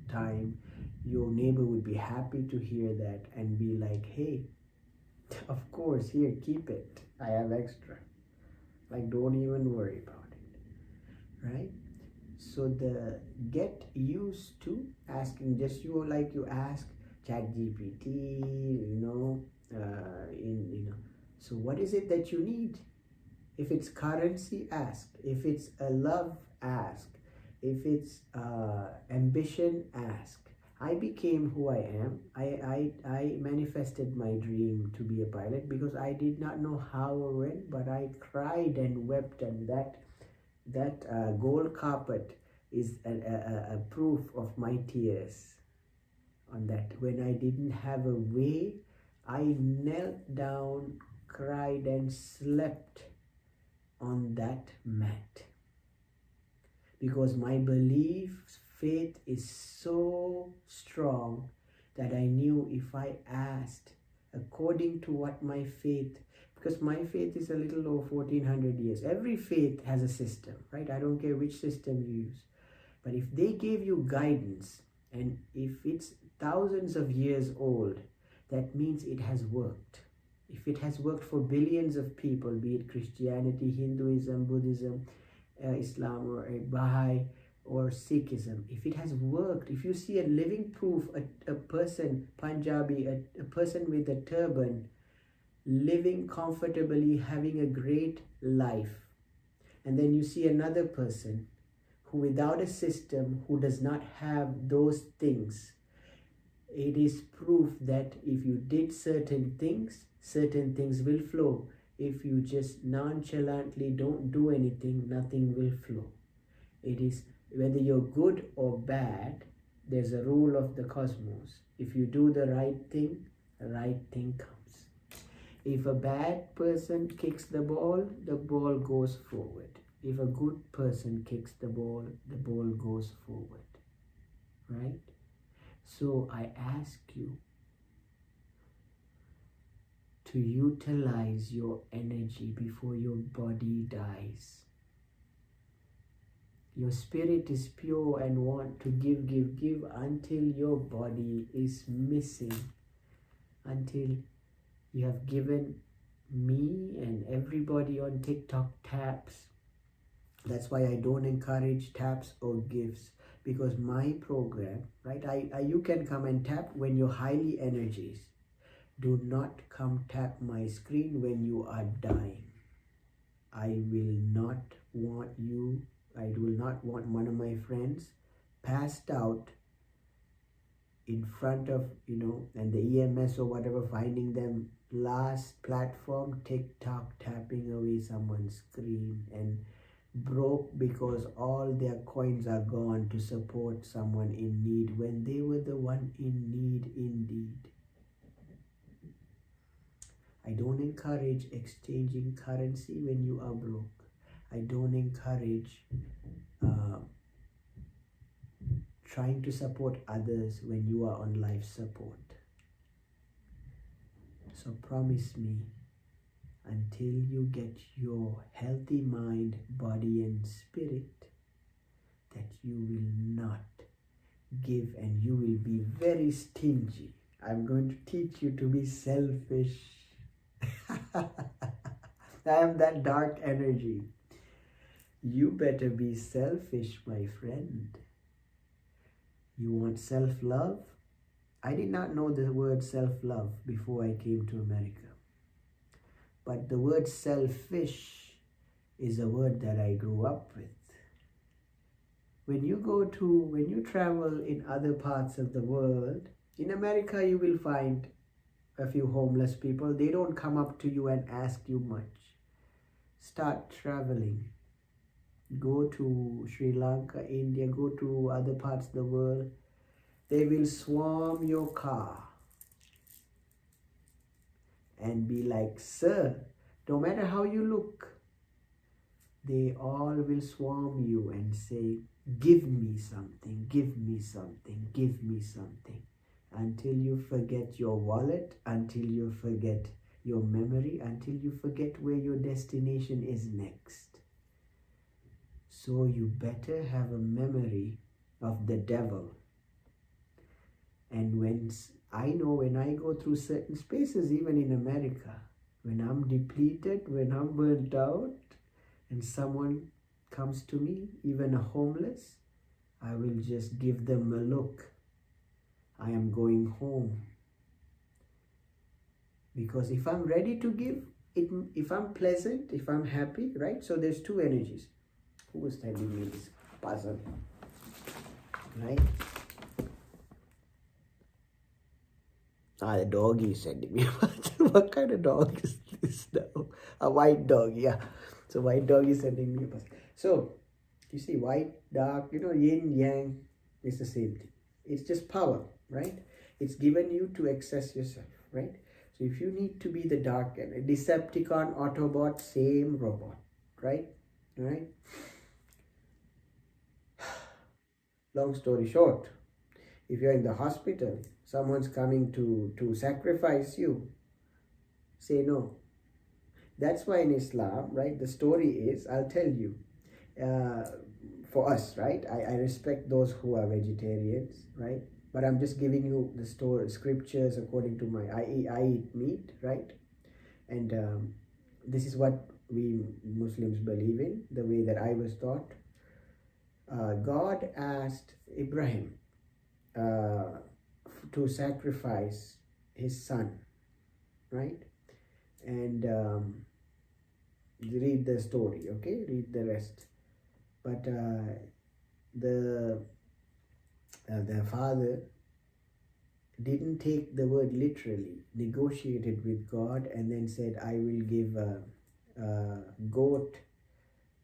time, your neighbor would be happy to hear that and be like, hey, of course, here, keep it. I have extra. Like, don't even worry about it, right? So get used to asking. Just you ask ChatGPT, So what is it that you need? If it's currency, ask. If it's a love, ask. If it's ambition, ask. I became who I am. I manifested my dream to be a pilot because I did not know how or when, but I cried and wept, and that gold carpet is a proof of my tears on that. When I didn't have a way, I knelt down, cried, and slept on that mat. Because my belief, faith is so strong that I knew if I asked according to what my faith, because my faith is a little over 1400 years. Every faith has a system, right? I don't care which system you use. But if they gave you guidance, and if it's thousands of years old, that means it has worked. If it has worked for billions of people, be it Christianity, Hinduism, Buddhism, Islam, or Baha'i, or Sikhism, if it has worked, if you see a living proof, a person, Punjabi, a person with a turban, living comfortably, having a great life, and then you see another person who without a system, who does not have those things, it is proof that if you did certain things will flow. If you just nonchalantly don't do anything, nothing will flow. It is whether you're good or bad, there's a rule of the cosmos. If you do the right thing comes. If a bad person kicks the ball goes forward. If a good person kicks the ball goes forward. Right? So I ask you to utilize your energy before your body dies. Your spirit is pure and want to give until your body is missing, until you have given me and everybody on TikTok taps. That's why I don't encourage taps or gifts, because my program, right, you can come and tap when you're highly energized. Do not come tap my screen when you are dying. I will not want you, I will not want one of my friends passed out in front of, and the EMS or whatever finding them last platform, TikTok, tapping away someone's screen and broke because all their coins are gone to support someone in need when they were the one in need indeed. I don't encourage exchanging currency when you are broke. I don't encourage trying to support others when you are on life support. So promise me, until you get your healthy mind, body and spirit, that you will not give and you will be very stingy. I'm going to teach you to be selfish. I am that dark energy. You better be selfish, my friend. You want self-love? I did not know the word self-love before I came to America. But the word selfish is a word that I grew up with. When you travel in other parts of the world, in America you will find a few homeless people. They don't come up to you and ask you much. Start traveling. Go to Sri Lanka, India, go to other parts of the world. They will swarm your car and be like, sir, no matter how you look, they all will swarm you and say, give me something, give me something, give me something, until you forget your wallet, until you forget your memory, until you forget where your destination is next. So you better have a memory of the devil. And when I go through certain spaces, even in America, when I'm depleted, when I'm burnt out, and someone comes to me, even a homeless, I will just give them a look. I am going home. Because if I'm ready to give, if I'm pleasant, if I'm happy, right? So there's two energies. Who was telling me this puzzle? Right? The doggy is sending me a puzzle. What kind of dog is this now? A white dog, yeah. So white dog is sending me a puzzle. So you see, white, dark, yin, yang is the same thing. It's just power, right? It's given you to access yourself, right? So if you need to be the dark and Decepticon, Autobot, same robot, right? All right. Long story short, if you're in the hospital, someone's coming to sacrifice you, say no. That's why in Islam, right, the story is, I'll tell you, for us, right, I respect those who are vegetarians, right, but I'm just giving you the story, scriptures according to I eat meat, right, and this is what we Muslims believe in, the way that I was taught. God asked Ibrahim to sacrifice his son, right? And read the story, okay? Read the rest. But the father didn't take the word literally, negotiated with God, and then said, I will give a goat,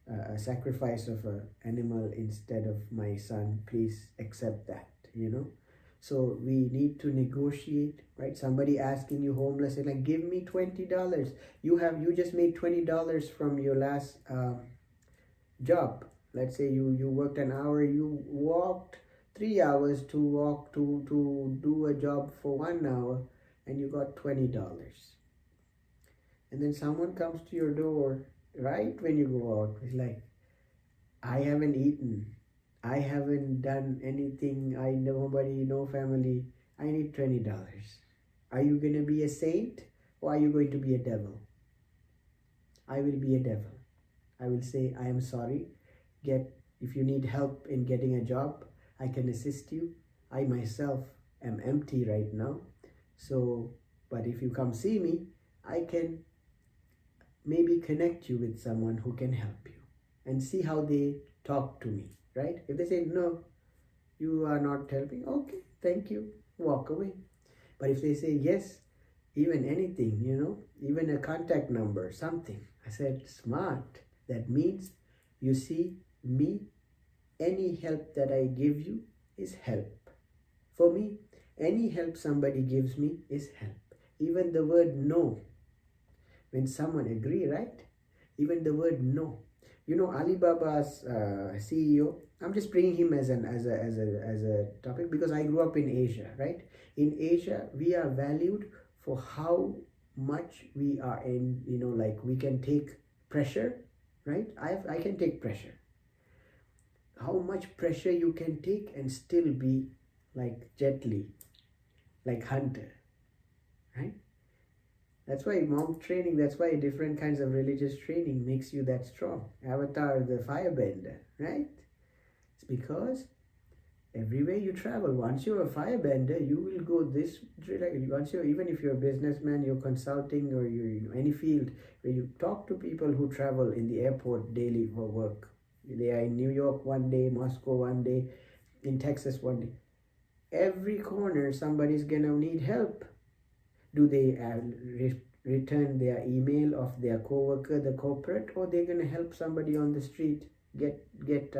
a sacrifice of an animal instead of my son. Please accept that, So we need to negotiate, right? Somebody asking you homeless, and like, give me $20. You just made $20 from your last job. Let's say you worked an hour, you walked 3 hours to do a job for 1 hour, and you got $20. And then someone comes to your door right when you go out. It's like, I haven't eaten, I haven't done anything, nobody, no family, I need $20. Are you going to be a saint, or are you going to be a devil? I will be a devil. I will say, I am sorry. If you need help in getting a job, I can assist you. I myself am empty right now. So, but if you come see me, I can maybe connect you with someone who can help you, and see how they talk to me, right? If they say, no, you are not helping, okay, thank you, walk away. But if they say yes, even anything, even a contact number, something, I said, smart. That means you see me, any help that I give you is help. For me, any help somebody gives me is help. Even the word no, when someone agree, right? Even the word no. Alibaba's CEO, I'm just bringing him as a topic because I grew up in Asia, right? In Asia, we are valued for how much we are in, like we can take pressure, right? I can take pressure. How much pressure you can take and still be like Jet Li, like Hunter, right? That's why monk training, that's why different kinds of religious training makes you that strong. Avatar, the firebender, right? It's because everywhere you travel, once you're a firebender, you will go this direction. Even if you're a businessman, you're consulting, or you're any field where you talk to people who travel in the airport daily for work. They are in New York one day, Moscow one day, in Texas one day. Every corner, somebody's gonna need help. Do they return their email of their coworker, the corporate, or they're gonna help somebody on the street get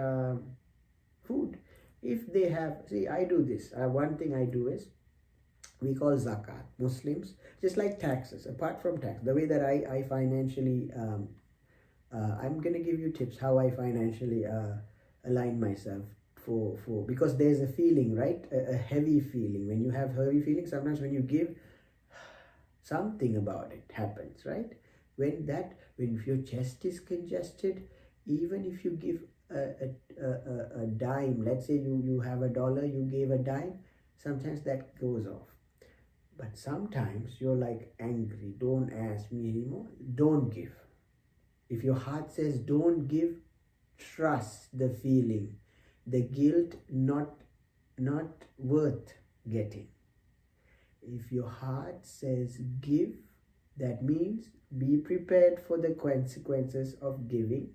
food? If they have, see, I do this. One thing I do is, we call zakat. Muslims, just like taxes, apart from tax, the way that I financially, I'm gonna give you tips how I financially align myself for because there's a feeling, right? A heavy feeling. When you have heavy feelings, sometimes when you give, something about it happens, right? When your chest is congested, even if you give a dime, let's say you have $1, you gave a dime, sometimes that goes off. But sometimes you're like angry, don't ask me anymore, don't give. If your heart says don't give, trust the feeling, the guilt not worth getting. If your heart says give, that means be prepared for the consequences of giving.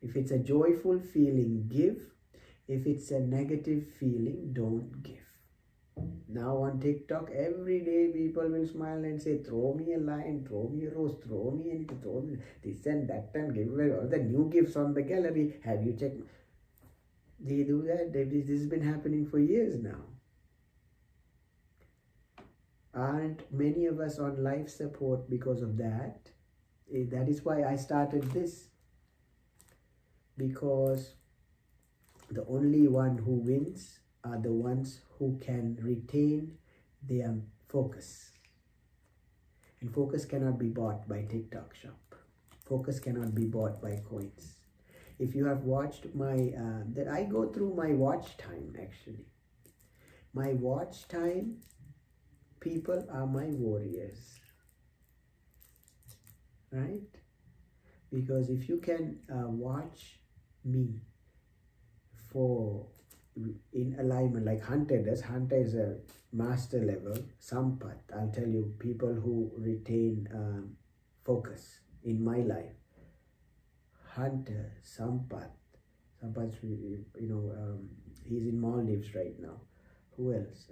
If it's a joyful feeling, give. If it's a negative feeling, don't give. Now on TikTok, every day people will smile and say, throw me a line, throw me a rose, throw me anything, throw me this and that, and give away all the new gifts on the gallery. Have you checked? They do that. This has been happening for years now. Aren't many of us on life support because of that? That is why I started this. Because the only one who wins are the ones who can retain their focus. And focus cannot be bought by TikTok shop. Focus cannot be bought by coins. If you have watched my, that I go through my watch time actually. My watch time, people are my warriors. Right? Because if you can watch me for in alignment like Hunter does. Hunter is a master level. Sampath, I'll tell you, people who retain focus in my life. Hunter, Sampath, he's in Maldives right now. Who else?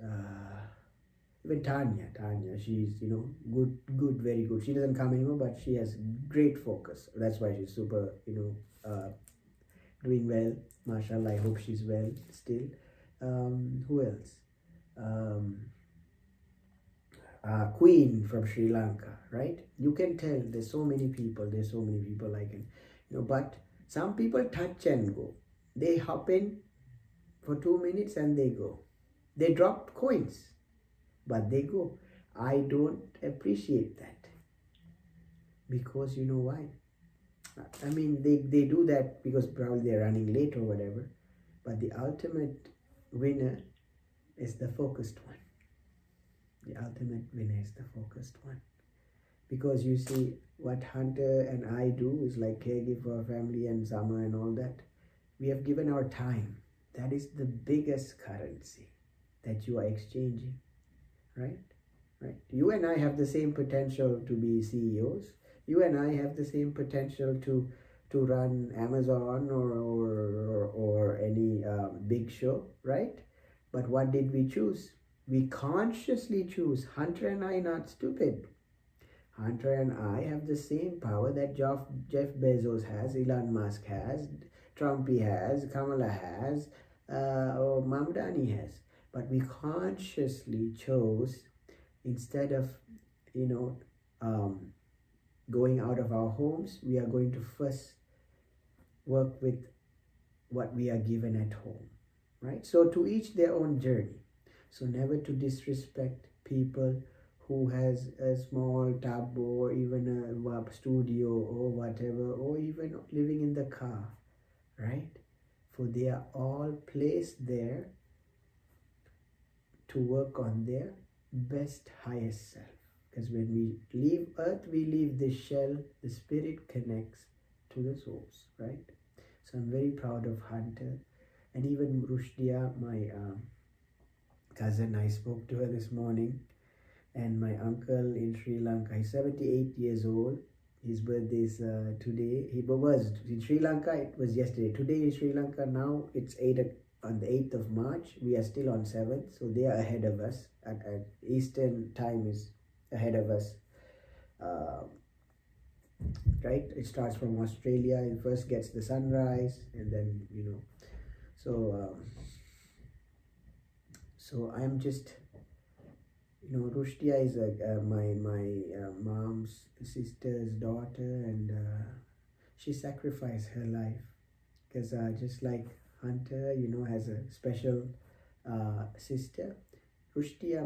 Even Tanya, she's, good, very good. She doesn't come anymore, but she has great focus. That's why she's super, doing well. Mashallah, I hope she's well still. Who else? Queen from Sri Lanka, right? You can tell there's so many people I can, but some people touch and go. They hop in for 2 minutes and they go. They drop coins, but they go. I don't appreciate that. Because you know why? I mean, they do that because probably they're running late or whatever. But the ultimate winner is the focused one. The ultimate winner is the focused one. Because you see, what Hunter and I do is like caregive for our family and Summer and all that. We have given our time. That is the biggest currency that you are exchanging. Right? Right. You and I have the same potential to be CEOs. You and I have the same potential to run Amazon or any big show, right? But what did we choose? We consciously choose. Hunter and I not stupid. Hunter and I have the same power that Jeff Bezos has, Elon Musk has, Trumpy has, Kamala has, or Mamdani has. But we consciously chose, instead of, going out of our homes, we are going to first work with what we are given at home, right? So to each their own journey. So never to disrespect people who has a small tub or even a studio or whatever, or even living in the car, right? For they are all placed there to work on their best, highest self. Because when we leave earth, we leave the shell, the spirit connects to the souls, right? So I'm very proud of Hunter. And even Rushdia, my cousin, I spoke to her this morning. And my uncle in Sri Lanka, he's 78 years old. His birthday is today. He was in Sri Lanka, it was yesterday. Today in Sri Lanka, now it's on the 8th of March. We are still on 7th, so they are ahead of us. At Eastern time is ahead of us, right? It starts from Australia. It first gets the sunrise, and then so I'm just, Rushdia is my mom's sister's daughter, and she sacrificed her life because just like Hunter, has a special sister. Rushdia,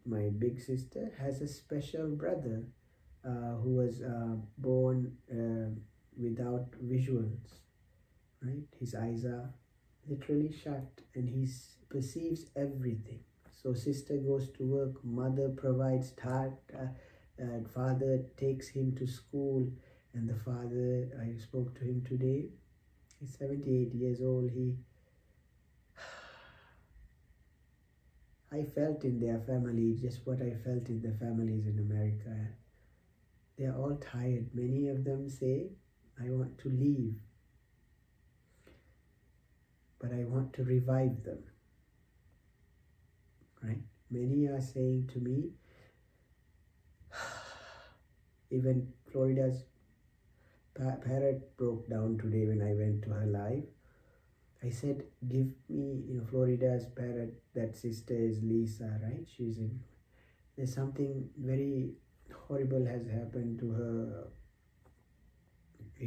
my big sister, has a special brother who was born without visuals, right? His eyes are literally shut and he perceives everything. So sister goes to work, mother provides father takes him to school, and the father, I spoke to him today, he's 78 years old. I felt in their family just what I felt in the families in America. They are all tired. Many of them say, I want to leave, but I want to revive them, right? Many are saying to me, even Florida's parrot broke down today when I went to her live. I said, give me, Florida's parrot, that sister is Lisa, right? There's something very horrible has happened to her.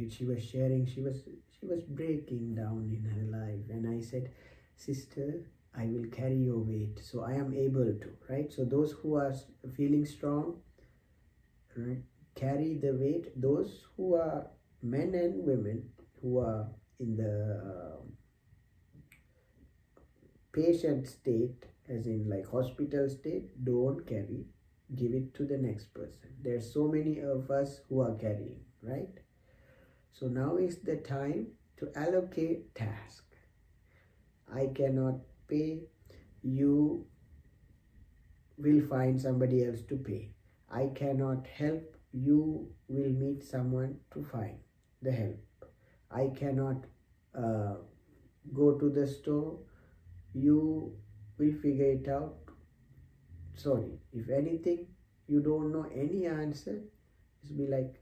She was sharing, she was breaking down in her life. And I said, sister, I will carry your weight. So I am able to, right? So those who are feeling strong, right, carry the weight. Those who are men and women who are in the patient state, as in like hospital state, don't carry. Give it to the next person. There's so many of us who are carrying, right? So now is the time to allocate task. I cannot pay. You will find somebody else to pay. I cannot help. You will meet someone to find the help. I cannot go to the store. You will figure it out. Sorry, if anything, you don't know any answer, just be like,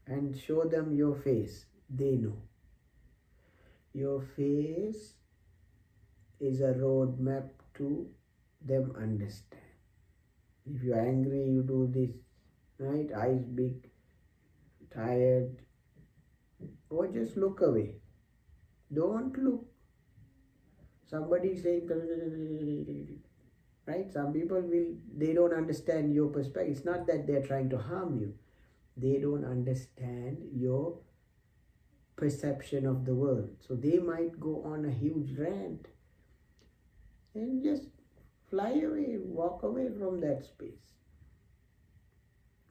and show them your face. They know. Your face is a roadmap to them understand. If you're angry, you do this, right? Eyes big, tired, or just look away. Don't look. Somebody saying, right? Some people they don't understand your perspective. It's not that they're trying to harm you. They don't understand your perception of the world. So they might go on a huge rant and just fly away, walk away from that space.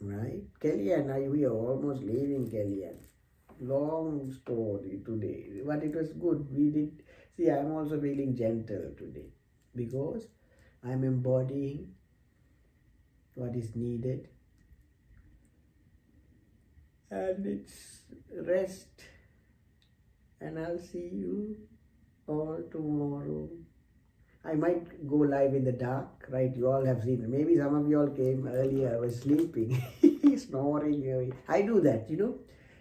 Right? Kellyanne, we are almost leaving Kellyanne. Long story today, but it was good. We did, see, I'm also feeling gentle today because I'm embodying what is needed. And it's rest. And I'll see you all tomorrow. I might go live in the dark, right? You all have seen it. Maybe some of you all came earlier. I was sleeping, snoring. I do that,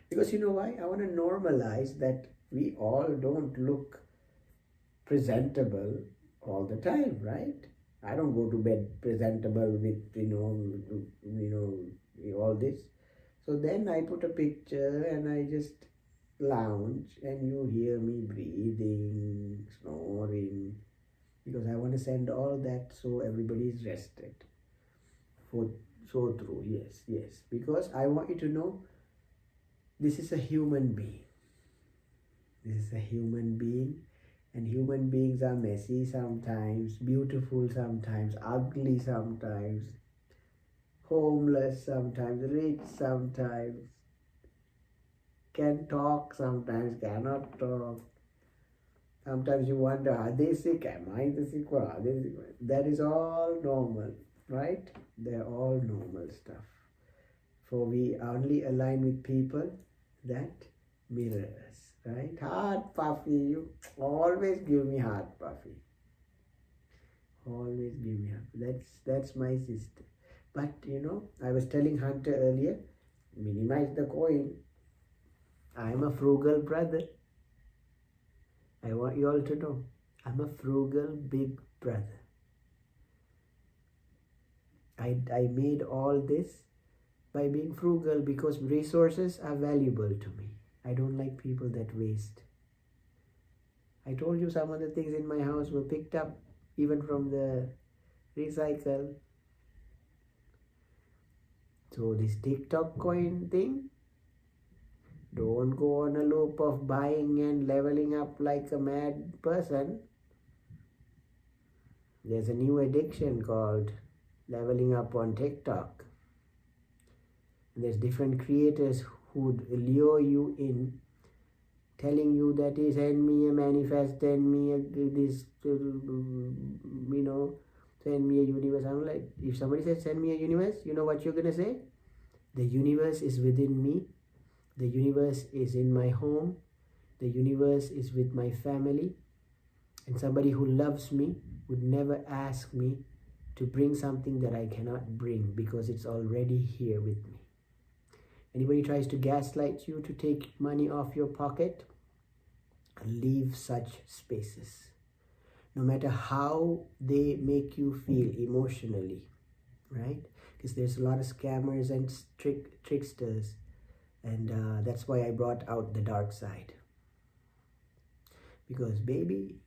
because you know why? I want to normalize that we all don't look presentable all the time, right? I don't go to bed presentable with, all this. So then I put a picture and I just lounge and you hear me breathing, snoring, because I want to send all that so everybody is rested. So true, yes. Because I want you to know this is a human being. This is a human being, and human beings are messy sometimes, beautiful sometimes, ugly sometimes, homeless sometimes, rich sometimes, can talk sometimes, cannot talk. Sometimes you wonder, are they sick? Am I the sick one? Are they sick? That is all normal, right? They're all normal stuff. For we only align with people that mirror us, right? Heart puffy, you always give me heart puffy. Always give me heart. That's my sister. But I was telling Hunter earlier, minimize the coin. I'm a frugal brother. I want you all to know, I'm a frugal big brother. I made all this by being frugal because resources are valuable to me. I don't like people that waste. I told you some of the things in my house were picked up even from the recycle. So this TikTok coin thing, don't go on a loop of buying and leveling up like a mad person. There's a new addiction called leveling up on TikTok. There's different creators who'd lure you in, telling you that send me a manifest, send me this, send me a universe. I'm like, if somebody says send me a universe, you know what you're going to say? The universe is within me. The universe is in my home. The universe is with my family. And somebody who loves me would never ask me to bring something that I cannot bring because it's already here with me. Anybody tries to gaslight you to take money off your pocket, leave such spaces. No matter how they make you feel emotionally, right? Because there's a lot of scammers and tricksters, and that's why I brought out the dark side. Because baby,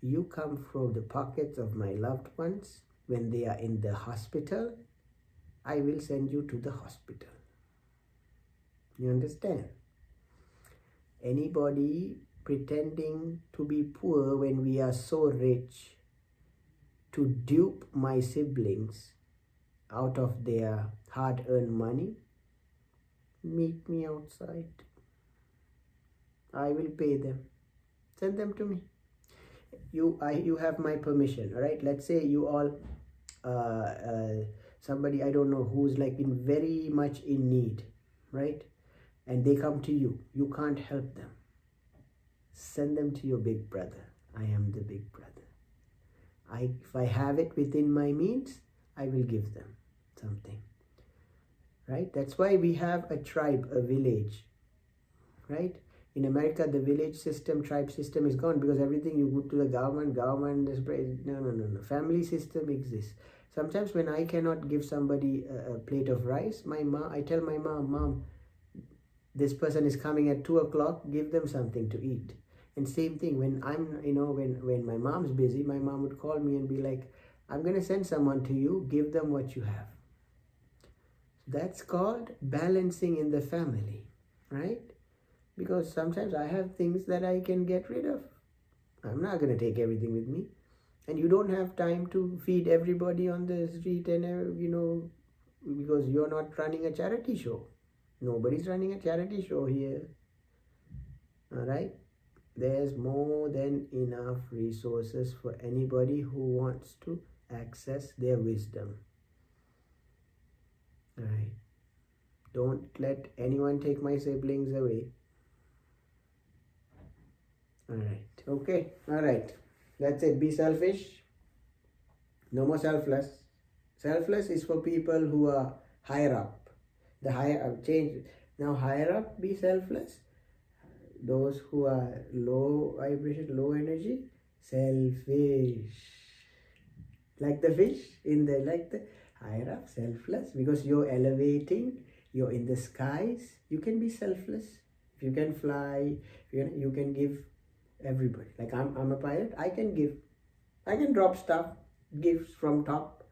you come from the pockets of my loved ones. When they are in the hospital, I will send you to the hospital. You understand? Anybody pretending to be poor when we are so rich to dupe my siblings out of their hard-earned money, meet me outside. I will pay them. Send them to me. You have my permission, all right? Let's say you all, somebody I don't know who's like in very much in need, right? And they come to you. You can't help them. Send them to your big brother. I am the big brother. If I have it within my means, I will give them something, right? That's why we have a tribe, a village, right? In America, the village system, tribe system is gone because everything you go to the government is no. Family system exists. Sometimes when I cannot give somebody a plate of rice, I tell my mom, this person is coming at 2 o'clock, give them something to eat. And same thing, when when my mom's busy, my mom would call me and be like, I'm going to send someone to you, give them what you have. That's called balancing in the family, right? Because sometimes I have things that I can get rid of. I'm not going to take everything with me. And you don't have time to feed everybody on the street and, because you're not running a charity show. Nobody's running a charity show here. All right? There's more than enough resources for anybody who wants to access their wisdom. All right? Don't let anyone take my siblings away. All right. Okay. All right. That's it. Be selfish. No more selfless. Selfless is for people who are higher up. The higher up change. Now higher up, be selfless. Those who are low vibration, low energy, selfish. Like the fish like the higher up, selfless. Because you're elevating, you're in the skies. You can be selfless. If you can fly, you can give everybody. Like I'm a pilot. I can give. I can drop stuff, gifts from top.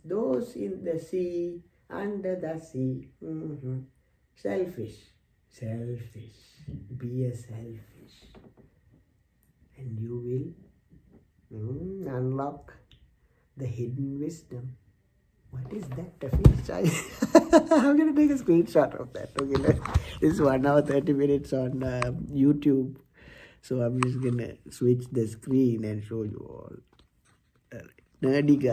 Those in the sea, under the sea. Selfish. Be a selfish. And you will unlock the hidden wisdom. What is that? The fish? I'm going to take a screenshot of that. Okay, this is 1 hour 30 minutes on YouTube. So I'm just going to switch the screen and show you all. Nerdy guy.